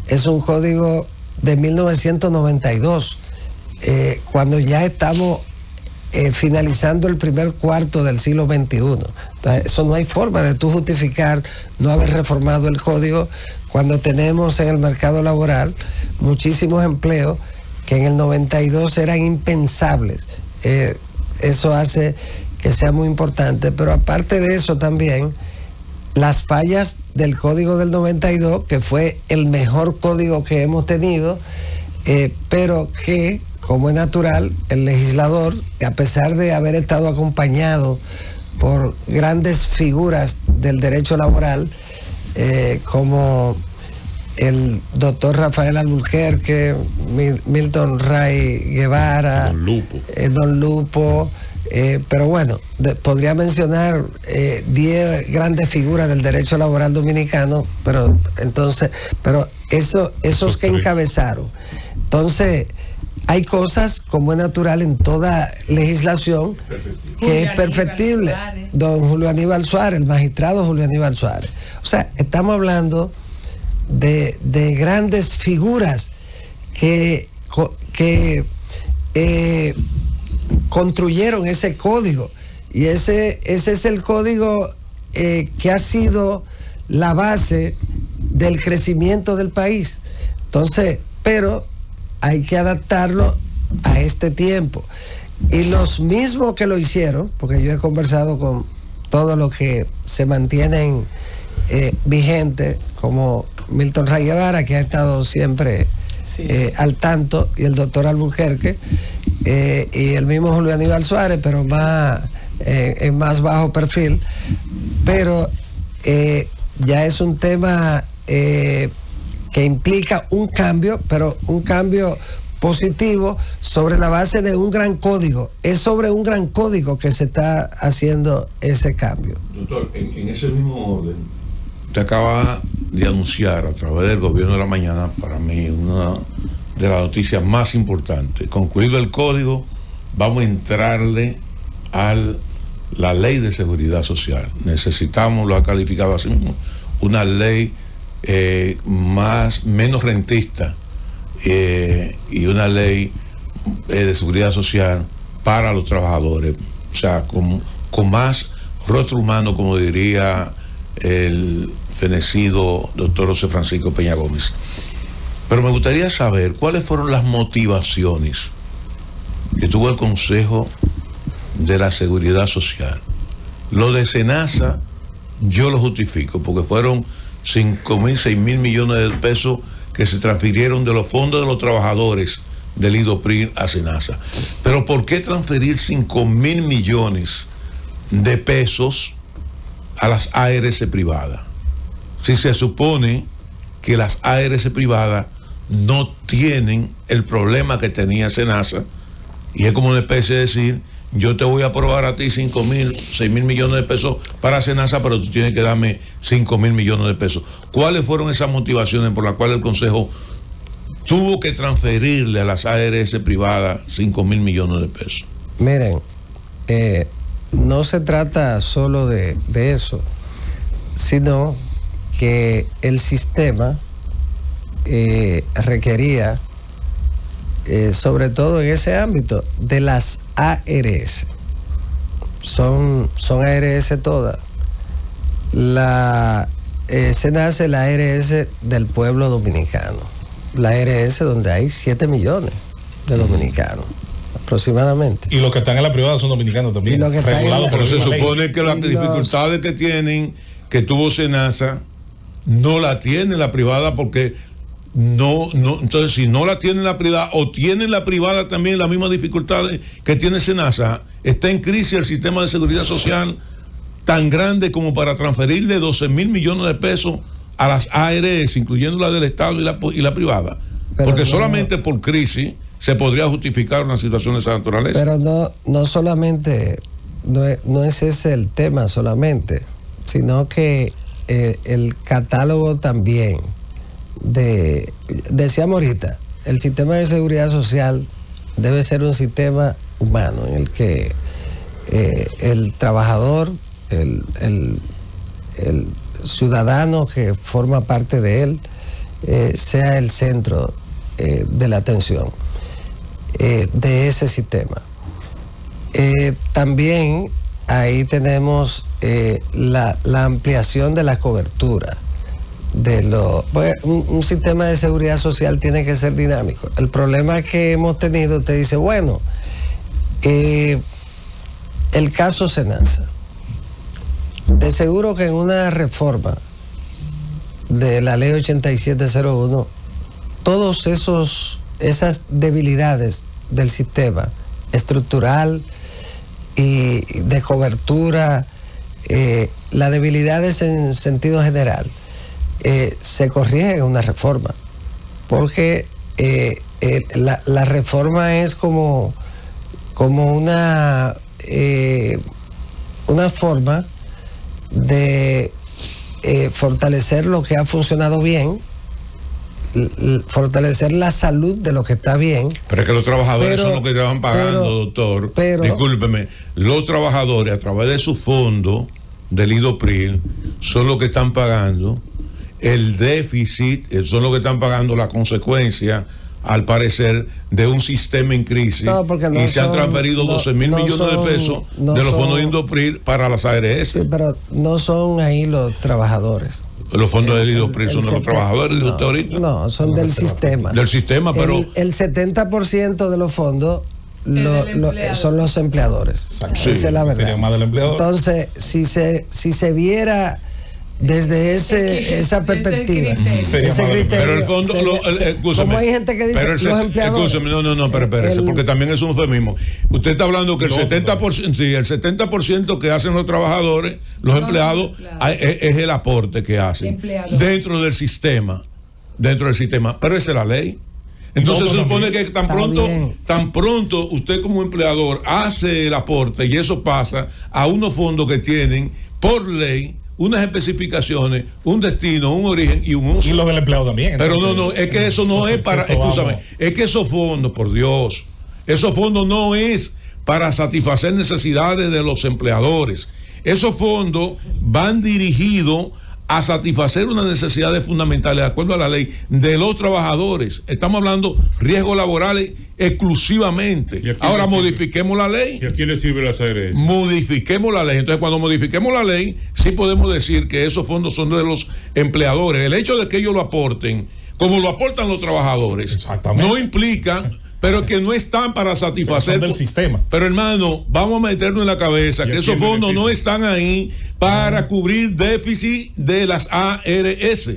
Es un código de 1992, cuando ya estamos finalizando el primer cuarto del siglo XXI. Entonces, eso no hay forma de tú justificar no haber reformado el código cuando tenemos en el mercado laboral muchísimos empleos que en el 92 eran impensables. Eso hace que sea muy importante, pero aparte de eso también las fallas del código del 92, que fue el mejor código que hemos tenido, pero que, como es natural, el legislador, a pesar de haber estado acompañado por grandes figuras del derecho laboral, como el doctor Rafael Alburquerque, Milton Ray Guevara, Don Lupo, pero bueno, podría mencionar 10 grandes figuras del derecho laboral dominicano, pero esos que encabezaron. Entonces, hay cosas, como es natural en toda legislación, que es perfectible. Don Julio Aníbal Suárez, el magistrado Julio Aníbal Suárez. O sea, estamos hablando de grandes figuras que construyeron ese código, y ese es el código que ha sido la base del crecimiento del país. Entonces, pero hay que adaptarlo a este tiempo, y los mismos que lo hicieron, porque yo he conversado con todos los que se mantienen vigentes, como Milton Ray Guevara, que ha estado siempre al tanto, y el doctor Alburquerque, y el mismo Julio Aníbal Suárez, pero más en más bajo perfil. Pero ya es un tema que implica un cambio, pero un cambio positivo sobre la base de un gran código. Es sobre un gran código que se está haciendo ese cambio. Doctor, en ese mismo orden, usted acaba de anunciar a través del Gobierno de la Mañana, para mí una de las noticias más importantes. Concluido el código, vamos a entrarle a la ley de seguridad social. Necesitamos, lo ha calificado así mismo, una ley menos rentista, y una ley de seguridad social para los trabajadores, o sea, con más rostro humano, como diría el fenecido doctor José Francisco Peña Gómez. Pero me gustaría saber cuáles fueron las motivaciones que tuvo el Consejo de la Seguridad Social. Lo de SENASA yo lo justifico, porque fueron 5.000, 6.000 millones de pesos que se transfirieron de los fondos de los trabajadores del IDOPRIN a SENASA. Pero ¿por qué transferir 5.000 millones de pesos a las ARS privadas? Si se supone que las ARS privadas no tienen el problema que tenía SENASA, y es como una especie de decir, yo te voy a aprobar a ti 5.000, 6.000 millones de pesos para SENASA, pero tú tienes que darme 5.000 millones de pesos. ¿Cuáles fueron esas motivaciones por las cuales el Consejo tuvo que transferirle a las ARS privadas 5.000 millones de pesos? Miren, no se trata solo de eso, sino que el sistema requería, sobre todo en ese ámbito, de las ARS. Son ARS todas. SENASA es la ARS del pueblo dominicano. La ARS donde hay 7 millones de dominicanos, aproximadamente. Y los que están en la privada son dominicanos también. Pero se supone que las dificultades que tuvo SENASA no la tiene la privada, porque entonces si no la tiene la privada o tiene la privada también las mismas dificultades que tiene SENASA, está en crisis el sistema de seguridad social tan grande como para transferirle 12.000 millones de pesos a las ARS, incluyendo la del Estado y la privada. Porque solamente por crisis se podría justificar una situación de esa naturaleza. Pero no solamente, no es ese el tema solamente, sino que el catálogo también decíamos ahorita, el sistema de seguridad social debe ser un sistema humano en el que el trabajador, el ciudadano que forma parte de él, sea el centro de la atención de ese sistema. También ahí tenemos la ampliación de la cobertura un sistema de seguridad social tiene que ser dinámico. El problema que hemos tenido, usted dice, bueno, el caso SENASA, de seguro que en una reforma de la ley 8701, todos esas debilidades del sistema estructural y de cobertura, las debilidades en sentido general, se corrige en una reforma, porque la reforma es como una forma de fortalecer lo que ha funcionado bien, fortalecer la salud de lo que está bien. Pero es que los trabajadores son los que estaban pagando, doctor. Discúlpeme, los trabajadores a través de su fondo del IDOPRIL son los que están pagando el déficit, son los que están pagando la consecuencia, al parecer, de un sistema en crisis, y se han transferido 12.000 millones de pesos de los fondos de IDOPRIL para las ARS. Sí, pero no son ahí los trabajadores. Los fondos del IDOPRIL son de los trabajadores, de usted ahorita. No, son del sistema. Del sistema, pero el 70% de los fondos son los empleadores. Sí, esa es la verdad. Más del empleador. Entonces, si se viera desde esa perspectiva, ese criterio, pero el fondo, como hay gente que dice los empleadores, pero espérese, porque también es un eufemismo. Usted está hablando que el 70%, sí, el 70% que hacen los trabajadores, los empleados, es el aporte que hacen dentro del sistema, pero esa es la ley. Entonces se supone que tan pronto usted como empleador hace el aporte, y eso pasa a unos fondos que tienen por ley unas especificaciones, un destino, un origen y un uso. Y los del empleado también. Pero es que eso no es para, es que esos fondos, por Dios, esos fondos no es para satisfacer necesidades de los empleadores. Esos fondos van dirigidos a satisfacer unas necesidades fundamentales, de acuerdo a la ley, de los trabajadores. Estamos hablando riesgos laborales exclusivamente. Ahora modifiquemos la ley. ¿Y a quién le sirve la ARS? Modifiquemos la ley. Entonces, cuando modifiquemos la ley, sí podemos decir que esos fondos son de los empleadores. El hecho de que ellos lo aporten, como lo aportan los trabajadores, no implica, pero que no están para satisfacer del sistema. Pero hermano, vamos a meternos en la cabeza que esos fondos no están ahí para cubrir déficit de las ARS.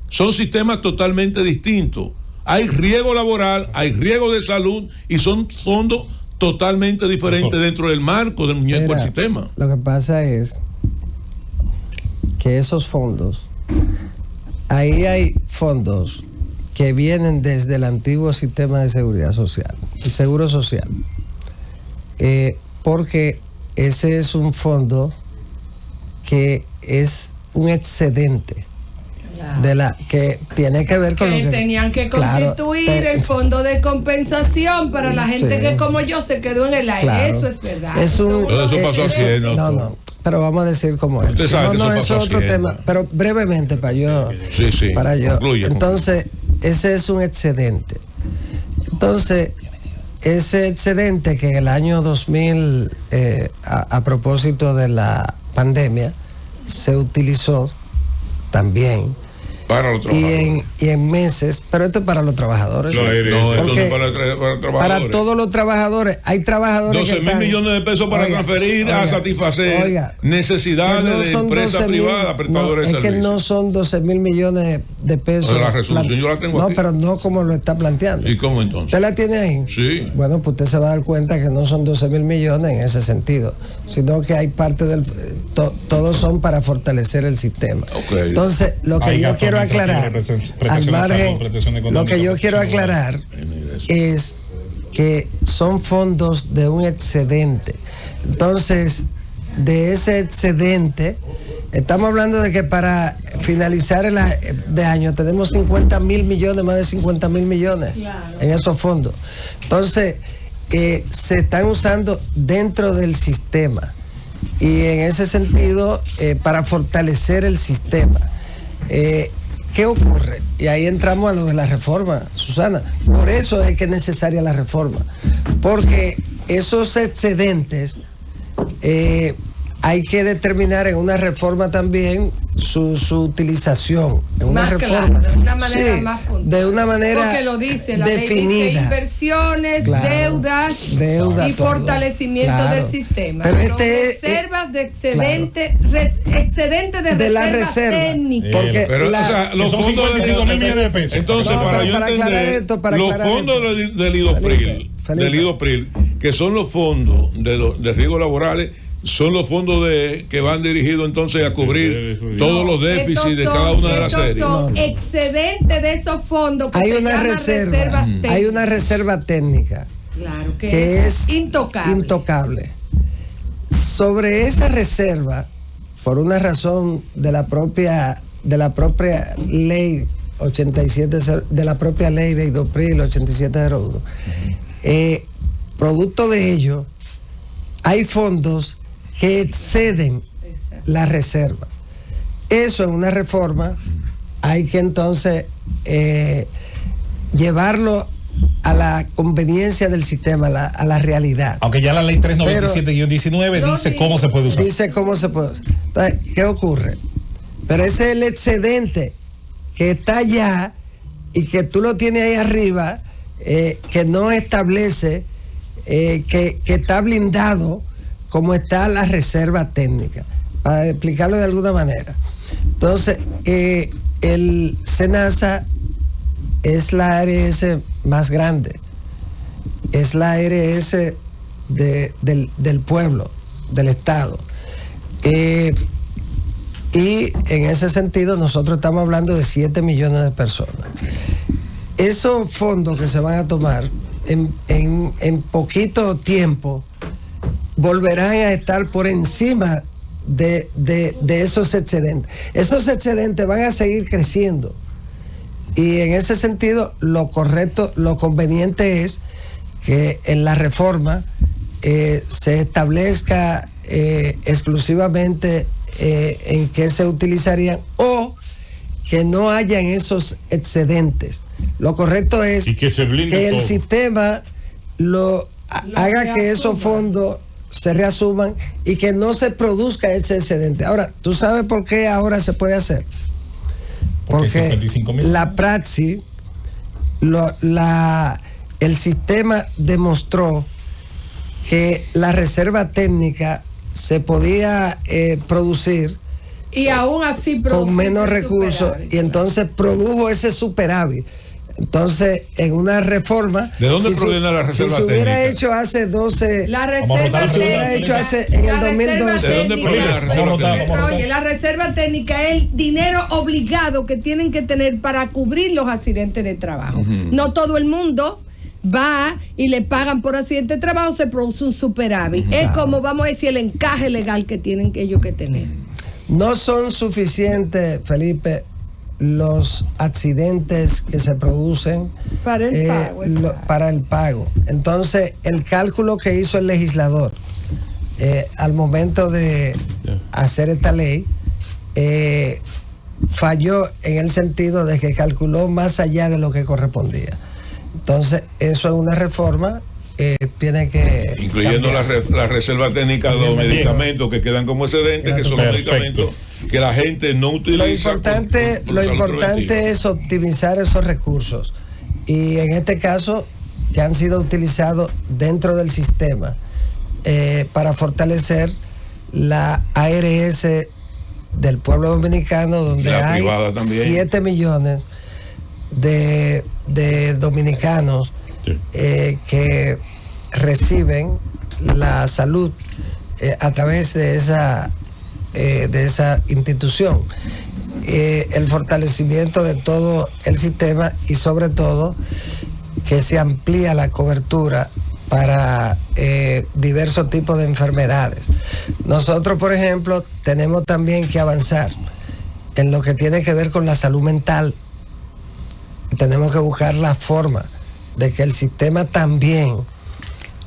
Son sistemas totalmente distintos. Hay riesgo laboral, hay riesgo de salud, y son fondos totalmente diferentes dentro del marco del muñeco del sistema. Lo que pasa es que esos fondos, ahí hay fondos que vienen desde el antiguo sistema de seguridad social, el seguro social. porque ese es un fondo que es un excedente de la que tiene que ver con que lo que tenían que constituir el fondo de compensación para la gente que como yo se quedó en el aire. Claro. Eso es verdad. Todo eso pasó así. No, pero vamos a decir como es. Usted sabe no, que eso es otro tema, pero brevemente para yo. Sí. Para yo. Concluye. Entonces, ese es un excedente. Entonces, ese excedente que en el año 2000, a propósito de la pandemia, se utilizó también para los trabajadores. Y en meses, pero esto es para los trabajadores. No, esto es para los trabajadores. Para todos los trabajadores. Hay trabajadores 12,000 millones de pesos para transferir a satisfacer necesidades de empresas privadas, prestadores de servicios. Es que no son 12,000 millones de pesos. La resolución yo la tengo aquí. No, pero no como lo está planteando. ¿Y cómo entonces? ¿Usted la tiene ahí? Sí. Bueno, pues usted se va a dar cuenta que no son 12,000 millones en ese sentido, sino que hay parte del... todos son para fortalecer el sistema. Okay. Entonces, lo que yo quiero aclarar, al margen, lo que yo quiero aclarar es que son fondos de un excedente. Entonces, de ese excedente, estamos hablando de que para finalizar el de año tenemos 50,000 millones, más de 50,000 millones en esos fondos. Entonces, se están usando dentro del sistema y en ese sentido, para fortalecer el sistema. ¿Qué ocurre? Y ahí entramos a lo de la reforma, Susana. Por eso es que es necesaria la reforma. Porque esos excedentes hay que determinar en una reforma también su utilización. En una más reforma. Claro, de una manera más puntual. De una manera porque lo dice, la definida. ley dice inversiones, deuda y todo. Fortalecimiento del sistema. Pero reservas de excedente, excedente de la reserva técnica. Porque los son fondos 55,000 millones de pesos. Entonces, para yo entender, los fondos del IDOPRIL, que son los fondos de riesgos laborales, son los fondos que van dirigidos entonces a cubrir todos los déficits de cada una de las series. Son excedentes de esos fondos. Hay una reserva. Hay una reserva técnica. Claro, que es intocable. Sobre esa reserva, por una razón de la propia ley 87, de la propia ley de IDOPRIL 8701, producto de ello, hay fondos que exceden la reserva. Eso en una reforma hay que entonces llevarlo a la conveniencia del sistema, a la realidad. Aunque ya la ley 397-19 dice cómo se puede usar. Dice cómo se puede usar. Entonces, ¿qué ocurre? Pero ese es el excedente que está allá y que tú lo tienes ahí arriba, que no establece, que está blindado como está la reserva técnica, para explicarlo de alguna manera. Entonces, el SENASA es la ARS más grande, es la ARS del pueblo, del Estado. Y en ese sentido nosotros estamos hablando de 7 millones de personas. Esos fondos que se van a tomar en poquito tiempo volverán a estar por encima de esos excedentes. Esos excedentes van a seguir creciendo. Y en ese sentido, lo correcto, lo conveniente es que en la reforma se establezca exclusivamente en qué se utilizarían o que no hayan esos excedentes. Lo correcto es que el sistema haga que esos fondos se reasuman y que no se produzca ese excedente. Ahora, ¿tú sabes por qué ahora se puede hacer? Porque la praxis, el sistema demostró que la reserva técnica se podía producir y aún así con menos recursos y entonces produjo ese superávit. Entonces, en una reforma, ¿de dónde proviene la reserva técnica? Si se hubiera hecho hace 12, la reserva técnica, en el 2012. ¿De dónde proviene la reserva técnica? Oye, la reserva técnica es el dinero obligado que tienen que tener para cubrir los accidentes de trabajo. No todo el mundo va y le pagan por accidente de trabajo, se produce un superávit. Es como, vamos a decir, el encaje legal que tienen ellos que tener. No son suficientes, Felipe, los accidentes que se producen para el pago. Para el pago. Entonces, el cálculo que hizo el legislador al momento de hacer esta ley falló en el sentido de que calculó más allá de lo que correspondía. Entonces, eso es una reforma. Tiene que incluyendo la reserva técnica de los medicamentos que quedan como excedentes, que son los medicamentos que la gente no utiliza. Lo importante es optimizar esos recursos, y en este caso que han sido utilizados dentro del sistema para fortalecer la ARS del pueblo dominicano, donde hay 7 millones de dominicanos que reciben la salud a través de esa institución. El fortalecimiento de todo el sistema, y sobre todo que se amplía la cobertura para diversos tipos de enfermedades. Nosotros, por ejemplo, tenemos también que avanzar en lo que tiene que ver con la salud mental. Tenemos que buscar la forma de que el sistema también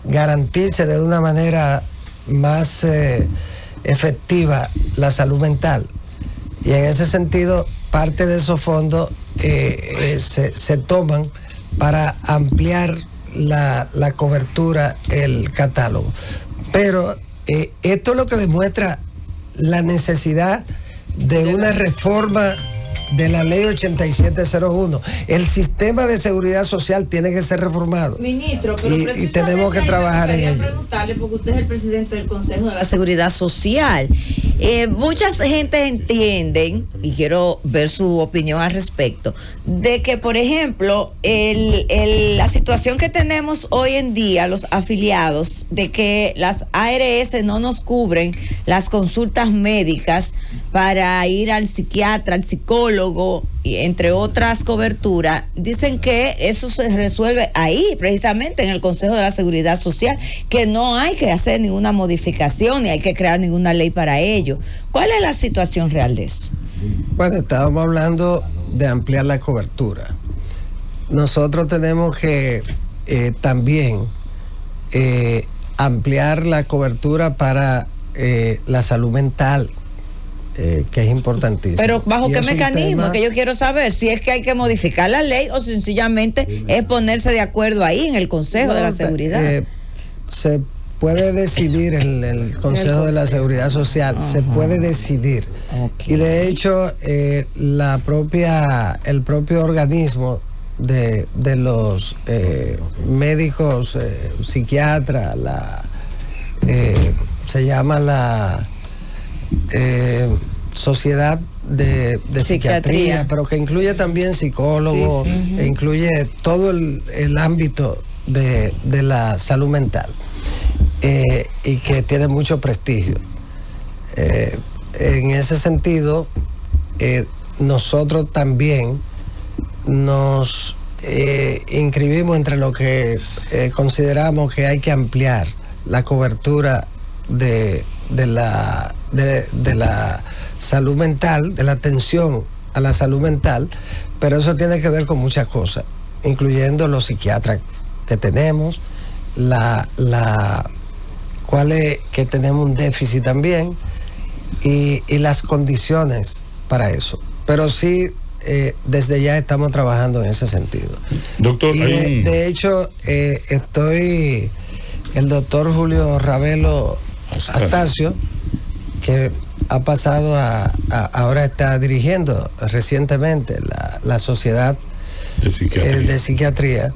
garantice de una manera más efectiva la salud mental. Y en ese sentido, parte de esos fondos se toman para ampliar la cobertura, el catálogo. Pero esto es lo que demuestra la necesidad de una reforma de la ley 8701. El sistema de seguridad social tiene que ser reformado. Ministro, pero y tenemos que trabajar en ello. Preguntarle, porque usted es el presidente del Consejo de la Seguridad Social. Mucha gente entienden, y quiero ver su opinión al respecto, de que, por ejemplo, la situación que tenemos hoy en día, los afiliados, de que las ARS no nos cubren las consultas médicas para ir al psiquiatra, al psicólogo, y entre otras coberturas, dicen que eso se resuelve ahí, precisamente en el Consejo de la Seguridad Social, que no hay que hacer ninguna modificación ni hay que crear ninguna ley para ello. ¿Cuál es la situación real de eso? Bueno, estábamos hablando de ampliar la cobertura. Nosotros tenemos que también ampliar la cobertura para la salud mental, que es importantísimo. Pero ¿bajo qué mecanismo? Que yo quiero saber si es que hay que modificar la ley o sencillamente es ponerse de acuerdo ahí en el Consejo de la Seguridad. Se puede decidir en el Consejo de la Seguridad Social. Ajá. Se puede decidir. Okay. Y de hecho el propio organismo de los médicos, psiquiatras, se llama la Sociedad de Psiquiatría, pero que incluye también psicólogos, e incluye todo el ámbito de la salud mental, y que tiene mucho prestigio. En ese sentido, nosotros también nos inscribimos entre lo que consideramos que hay que ampliar la cobertura de la salud mental, de la atención a la salud mental, pero eso tiene que ver con muchas cosas, incluyendo los psiquiatras que tenemos, que tenemos un déficit también, y las condiciones para eso. Pero sí, desde ya estamos trabajando en ese sentido. Doctor, de hecho, el doctor Julio Ravelo Astacio, que ha pasado ahora está dirigiendo recientemente la Sociedad de Psiquiatría,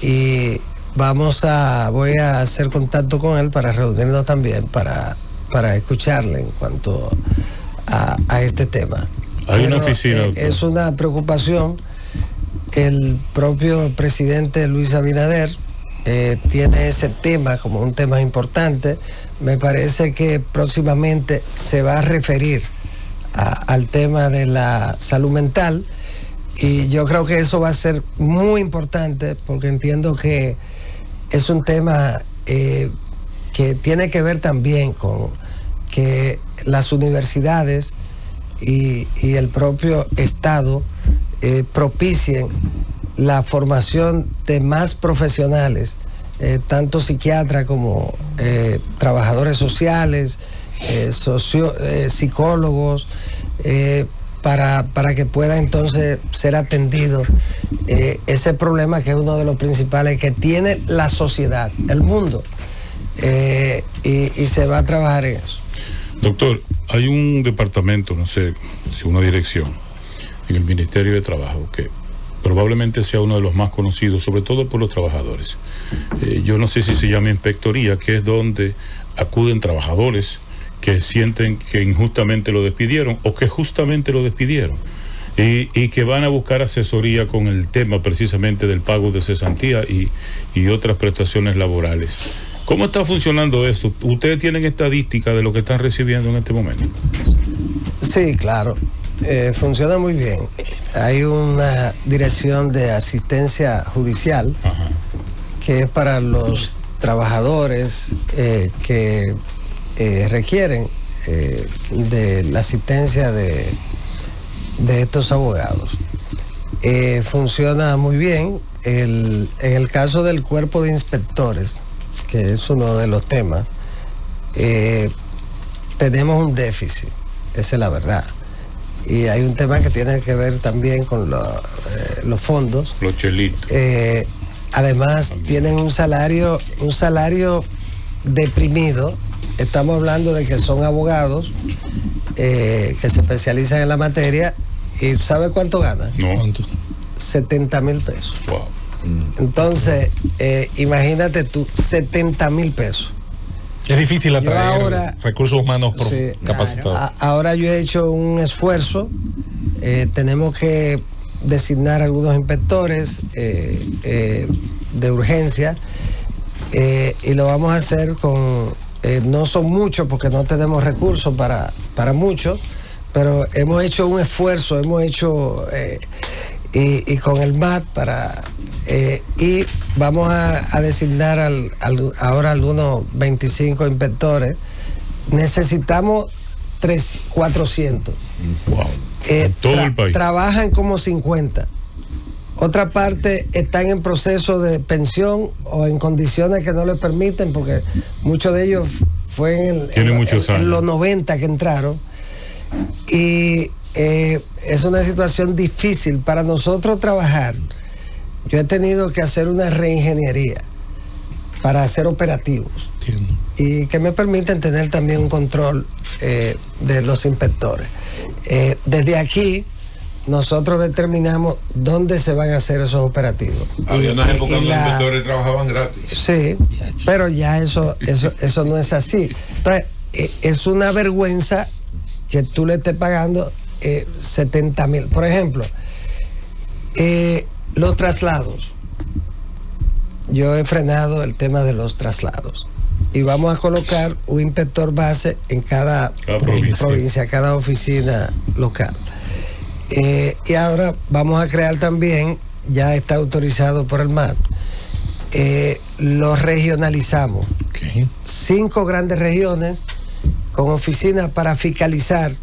y voy a hacer contacto con él para reunirnos también para escucharle en cuanto a este tema. Hay una oficina, es una preocupación. El propio presidente Luis Abinader tiene ese tema como un tema importante. Me parece que próximamente se va a referir al tema de la salud mental, Y yo creo que eso va a ser muy importante porque entiendo que es un tema que tiene que ver también con que las universidades y el propio Estado propicien la formación de más profesionales, tanto psiquiatras como trabajadores sociales, psicólogos, para que pueda entonces ser atendido ese problema que es uno de los principales que tiene la sociedad, el mundo, y se va a trabajar en eso. Doctor, hay un departamento, no sé si una dirección en el Ministerio de Trabajo que probablemente sea uno de los más conocidos, sobre todo por los trabajadores. Yo no sé si se llama inspectoría, que es donde acuden trabajadores que sienten que injustamente lo despidieron o que justamente lo despidieron y que van a buscar asesoría con el tema precisamente del pago de cesantía y otras prestaciones laborales. ¿Cómo está funcionando esto? ¿Ustedes tienen estadística de lo que están recibiendo en este momento? Sí, claro. Funciona muy bien. Hay una dirección de asistencia judicial. Ajá. Que es para los trabajadores que requieren de la asistencia de estos abogados. Funciona muy bien. En el caso del cuerpo de inspectores, que es uno de los temas, tenemos un déficit, esa es la verdad. Y hay un tema que tiene que ver también con los fondos. Los chelitos. Además, tienen un salario deprimido. Estamos hablando de que son abogados que se especializan en la materia. ¿Y sabe cuánto ganan? No. 70,000 pesos. Wow. Entonces, imagínate tú, 70,000 pesos. Es difícil atraer recursos humanos capacitados. Claro. Ahora yo he hecho un esfuerzo. Tenemos que designar algunos inspectores de urgencia y lo vamos a hacer con no son muchos porque no tenemos recursos para muchos, pero hemos hecho un esfuerzo, y con el MAT y vamos a designar ahora algunos 25 inspectores. Necesitamos 400. Wow. Todo el país. Trabajan como 50. Otra parte están en proceso de pensión o en condiciones que no les permiten, porque muchos de ellos fue en los 90 que entraron. Y es una situación difícil para nosotros trabajar. Yo he tenido que hacer una reingeniería para hacer operativos. Entiendo. Y que me permiten tener también un control de los inspectores. Desde aquí nosotros determinamos dónde se van a hacer esos operativos. Había una época donde los inspectores trabajaban gratis. Sí, pero ya eso no es así. Entonces, es una vergüenza que tú le estés pagando 70,000. Por ejemplo, los traslados. Yo he frenado el tema de los traslados. Y vamos a colocar un inspector base en cada provincia, cada oficina local. Y ahora vamos a crear también, ya está autorizado por el MAT, lo regionalizamos. Okay. 5 grandes regiones con oficinas para fiscalizar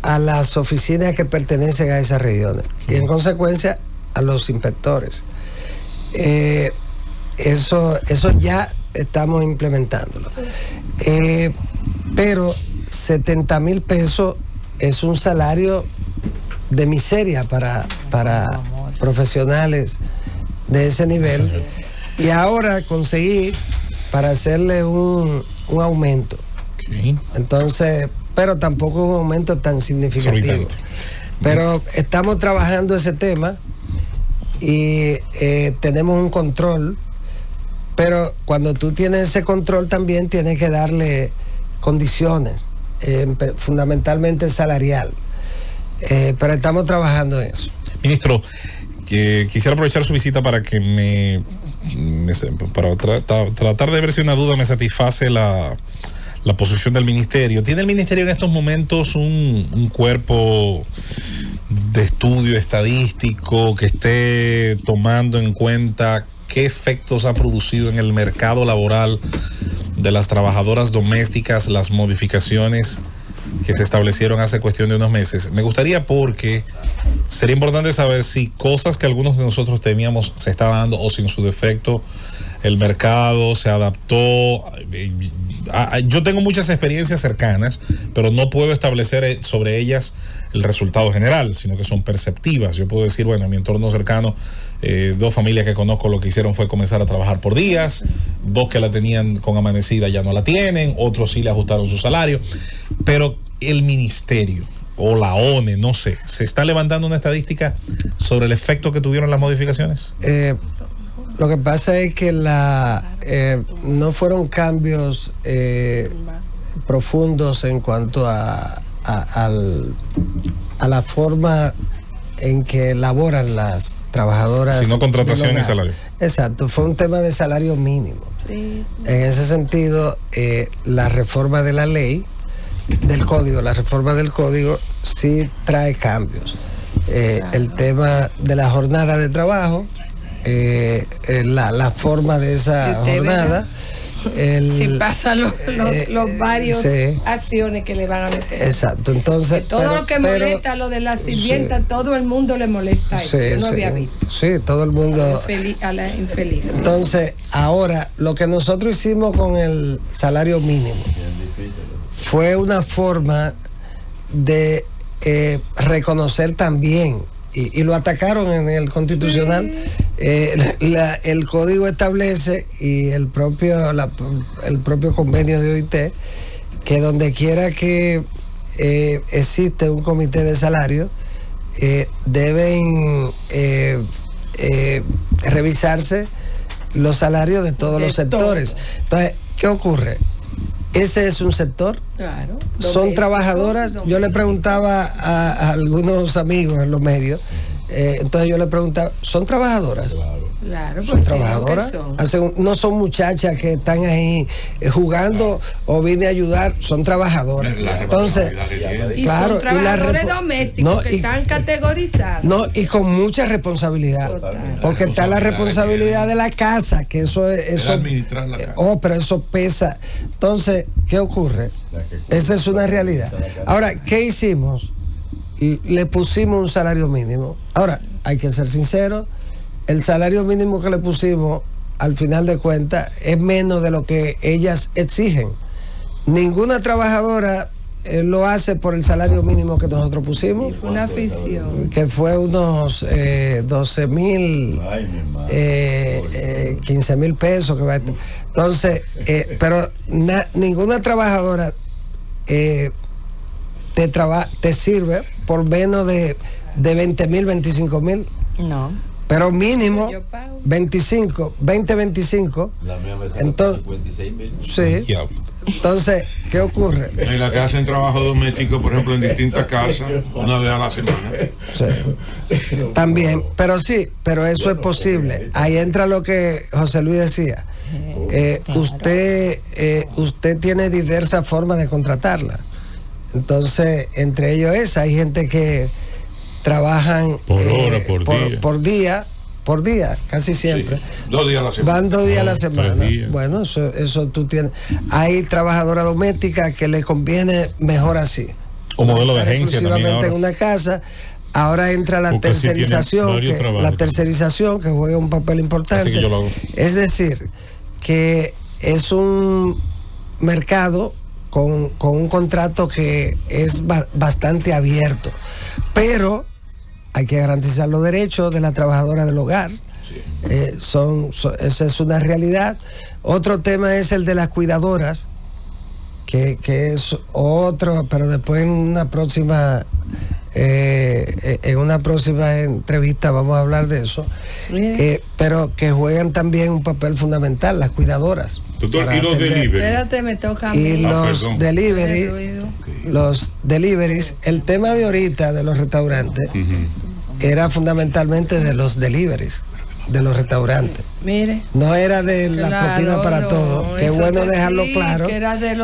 a las oficinas que pertenecen a esas regiones y en consecuencia a los inspectores. Eso ya estamos implementándolo. Pero 70,000 pesos es un salario de miseria para profesionales de ese nivel. Y ahora conseguí para hacerle un aumento. Okay. Entonces, pero tampoco un aumento tan significativo. Pero estamos trabajando ese tema y tenemos un control. Pero cuando tú tienes ese control también tienes que darle condiciones, fundamentalmente salarial. Pero estamos trabajando en eso. Ministro, quisiera aprovechar su visita para que para tratar de ver si una duda me satisface la posición del ministerio. ¿Tiene el ministerio en estos momentos un cuerpo de estudio estadístico que esté tomando en cuenta qué efectos ha producido en el mercado laboral de las trabajadoras domésticas las modificaciones que se establecieron hace cuestión de unos meses? Me gustaría, porque sería importante saber si cosas que algunos de nosotros temíamos se está dando, o si en su defecto el mercado se adaptó. Yo tengo muchas experiencias cercanas, pero no puedo establecer sobre ellas el resultado general, sino que son perceptivas. Yo puedo decir, bueno, en mi entorno cercano, 2 familias que conozco lo que hicieron fue comenzar a trabajar por días, 2 que la tenían con amanecida ya no la tienen, otros sí le ajustaron su salario, pero el ministerio o la ONE, no sé, ¿se está levantando una estadística sobre el efecto que tuvieron las modificaciones? Lo que pasa es que no fueron cambios profundos en cuanto a la forma en que laboran las trabajadoras. Sino contratación y salario. Exacto, fue un tema de salario mínimo. Sí. En ese sentido, la reforma de la ley, la reforma del código sí trae cambios. El tema de la jornada de trabajo, la forma de esa jornada, si pasan los varios acciones que le van a meter. Exacto, entonces que todo lo que molesta, lo de la sirvienta, todo el mundo le molesta eso. Yo no había visto. Sí, todo el mundo a la infeliz. Entonces, ahora lo que nosotros hicimos con el salario mínimo fue una forma de reconocer también, y lo atacaron en el Constitucional. El código establece, y el propio convenio de OIT, que donde quiera que existe un comité de salario, deben revisarse los salarios de todos los sectores. Entonces, ¿qué ocurre? Ese es un sector. Claro. Son trabajadoras. Yo le preguntaba a algunos amigos en los medios, entonces yo le preguntaba, ¿son trabajadoras? Claro, son trabajadoras. No son muchachas que están ahí jugando o vine a ayudar, son trabajadoras. Entonces, claro, son trabajadores domésticos que están categorizados. No, y con mucha responsabilidad. Total. Porque está la responsabilidad de la casa, que eso administrar la casa. Pero eso pesa. Entonces, ¿qué ocurre? Esa es una realidad. Ahora, ¿qué hicimos? Le pusimos un salario mínimo. Ahora, hay que ser sincero, el salario mínimo que le pusimos, al final de cuentas, es menos de lo que ellas exigen. Ninguna trabajadora lo hace por el salario mínimo que nosotros pusimos. Una afición. Que fue unos 12,000, 15,000 pesos. Entonces, pero ninguna trabajadora te sirve por menos de 20,000, 25,000. No. Pero mínimo 25. La mía me sale 56,000. Sí. Entonces, ¿qué ocurre? En la que hacen trabajo doméstico, por ejemplo, en distintas casas, una vez a la semana. Sí. También, pero eso es posible. Ahí entra lo que José Luis decía. Usted tiene diversas formas de contratarla. Entonces, entre ellos hay gente que trabajan por día, casi siempre. Sí, 2 días a la semana. Van 2 días a la semana. Bueno, eso tú tienes. Hay trabajadoras domésticas que les conviene mejor así. O modelo de agencia exclusivamente en una casa. Ahora entra la tercerización, que juega un papel importante. Es decir, que es un mercado con un contrato que es bastante abierto, pero hay que garantizar los derechos de la trabajadora del hogar. Esa es una realidad. Otro tema es el de las cuidadoras, que es otro, pero después en una próxima entrevista vamos a hablar de eso, pero que juegan también un papel fundamental las cuidadoras. Doctor, ¿y los delivery? Espérate, me toca a mí. Y los deliveries, el tema de ahorita de los restaurantes era fundamentalmente de los deliveries, de los restaurantes. Mire. No era de la propina para todos. Qué bueno dejarlo claro. Que era de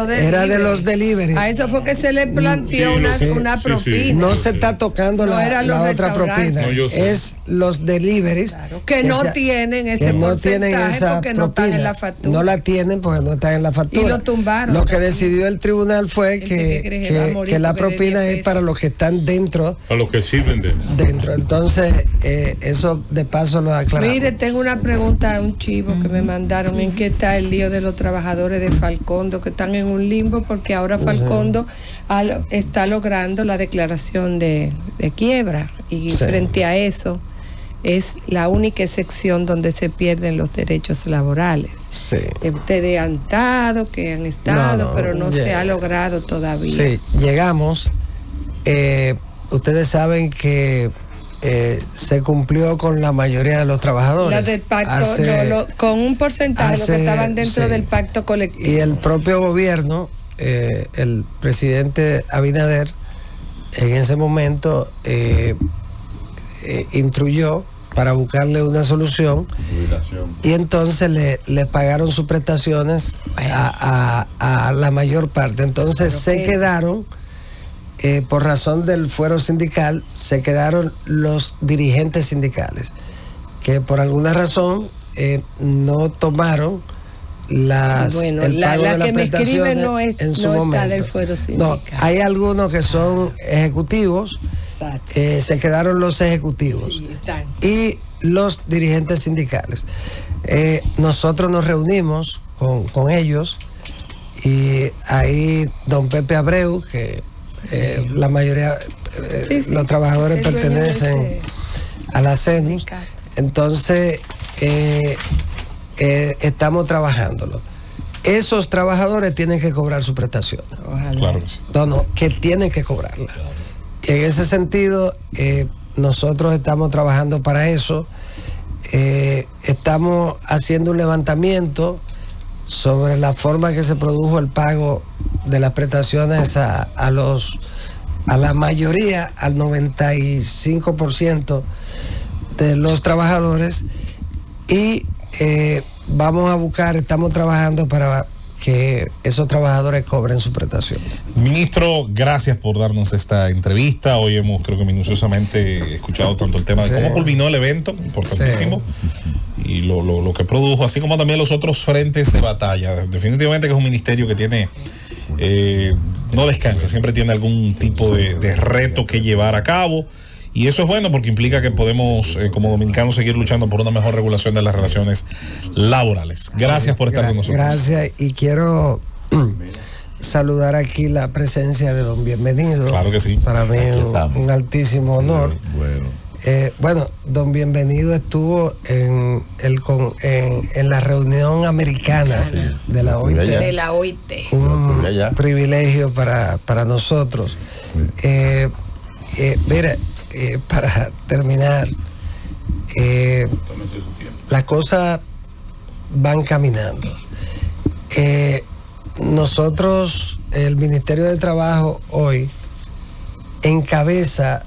los delivery. A eso fue que se le planteó una propina. No se está tocando la otra propina. Es los deliveries. Claro, que no tienen ese porcentaje porque no están en la factura. No la tienen porque no están en la factura. Y lo tumbaron. Lo que decidió el tribunal fue que la propina es para los que están dentro. Para los que sirven dentro. Entonces, eso de paso lo aclaramos. Mire, tengo una pregunta, un chivo que me mandaron. ¿En qué está el lío de los trabajadores de Falcondo que están en un limbo? Porque ahora Falcondo está logrando la declaración de quiebra y frente a eso es la única excepción donde se pierden los derechos laborales. Ustedes han estado, pero no se ha logrado todavía. Sí, llegamos. Ustedes saben que se cumplió con la mayoría de los trabajadores. La del pacto, con un porcentaje de los que estaban dentro del pacto colectivo. Y el propio gobierno, el presidente Abinader, en ese momento instruyó para buscarle una solución y entonces le pagaron sus prestaciones a la mayor parte. Entonces se quedaron, por razón del fuero sindical, se quedaron los dirigentes sindicales que por alguna razón no tomaron el pago de las prestaciones en su momento. No, hay algunos que son ejecutivos. Se quedaron los ejecutivos y los dirigentes sindicales. Nosotros nos reunimos con ellos y ahí don Pepe Abreu, que la mayoría los trabajadores pertenecen a la CENUS, entonces estamos trabajándolo. Esos trabajadores tienen que cobrar su prestación. Claro que sí. No, que tienen que cobrarla. En ese sentido, nosotros estamos trabajando para eso. Estamos haciendo un levantamiento sobre la forma que se produjo el pago de las prestaciones a la mayoría, al 95% de los trabajadores, y estamos trabajando para que esos trabajadores cobren su prestación. Ministro, gracias por darnos esta entrevista. Hoy hemos, creo que minuciosamente, escuchado tanto el tema de cómo culminó el evento, importantísimo, y lo que produjo, así como también los otros frentes de batalla. Definitivamente que es un ministerio que tiene, no descansa, siempre tiene algún tipo de reto que llevar a cabo. Y eso es bueno porque implica que podemos, como dominicanos, seguir luchando por una mejor regulación de las relaciones laborales. Gracias por estar con nosotros. Gracias, y quiero saludar aquí la presencia de don Bienvenido. Claro que sí. Para mí un altísimo honor. Bueno, don Bienvenido estuvo en la reunión americana de la OIT. De la OIT. Un privilegio para nosotros. Mira, para terminar, las cosas van caminando. Nosotros, el Ministerio de Trabajo hoy encabeza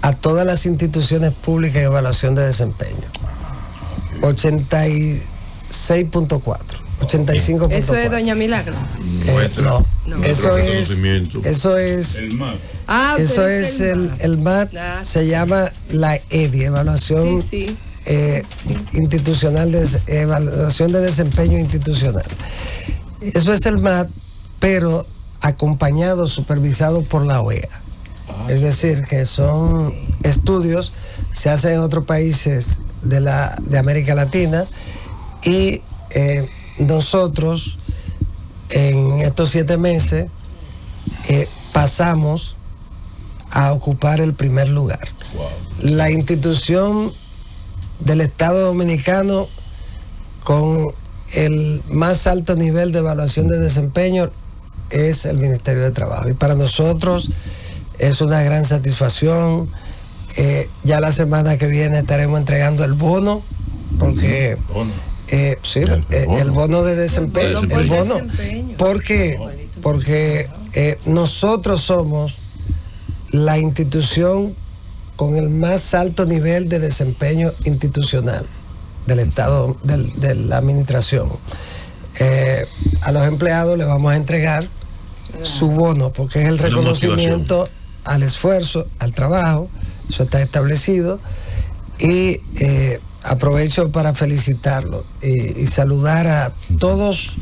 a todas las instituciones públicas en evaluación de desempeño. 86.4, 85.4. Eso es doña Milagro. No. Eso es el MAT, se llama la EDI, evaluación institucional, evaluación de desempeño institucional. Eso es el MAT, pero acompañado, supervisado por la OEA. Es decir, que son estudios, se hacen en otros países de América Latina, y nosotros en estos 7 meses pasamos a ocupar el primer lugar. La institución del Estado Dominicano con el más alto nivel de evaluación de desempeño es el Ministerio de Trabajo, y para nosotros es una gran satisfacción. Ya la semana que viene estaremos entregando el bono, porque el bono de desempeño, porque nosotros somos la institución con el más alto nivel de desempeño institucional del Estado, de la administración. A los empleados les vamos a entregar su bono, porque es el reconocimiento al esfuerzo, al trabajo, eso está establecido. Y aprovecho para felicitarlo y saludar a todos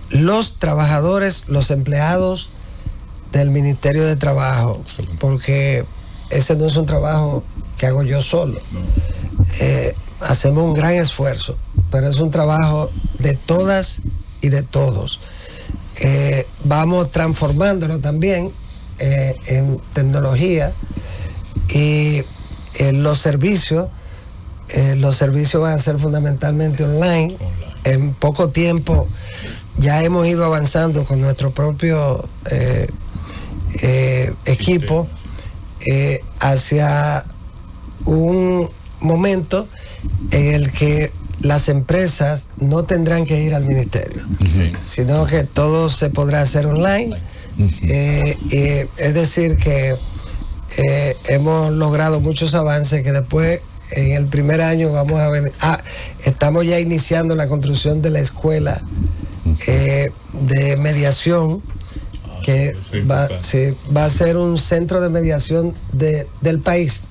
los trabajadores, los empleados del Ministerio de Trabajo, porque ese no es un trabajo que hago yo solo. Hacemos un gran esfuerzo, pero es un trabajo de todas y de todos. Vamos transformándolo también en tecnología y los servicios van a ser fundamentalmente online. En poco tiempo ya hemos ido avanzando con nuestro propio equipo hacia un momento en el que las empresas no tendrán que ir al ministerio, sino que todo se podrá hacer online. Es decir que hemos logrado muchos avances que después en el primer año vamos a ver. Estamos ya iniciando la construcción de la escuela de mediación, que va a ser un centro de mediación del país.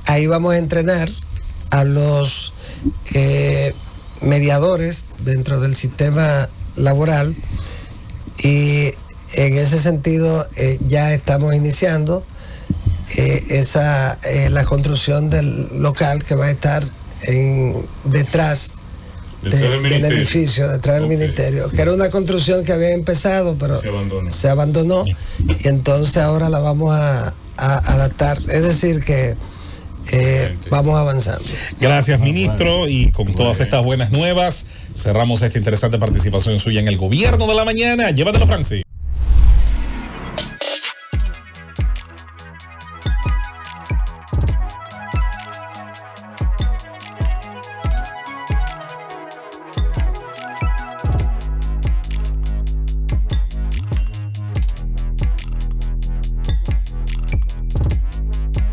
Ahí vamos a entrenar a los mediadores dentro del sistema laboral, y en ese sentido ya estamos iniciando la construcción del local que va a estar detrás del edificio, detrás del ministerio, que era una construcción que había empezado pero se abandonó y entonces ahora la vamos a adaptar. Es decir que vamos avanzando. Gracias, ministro, y con todas estas buenas nuevas cerramos esta interesante participación suya en el Gobierno de la Mañana. Llévatelo, Francis.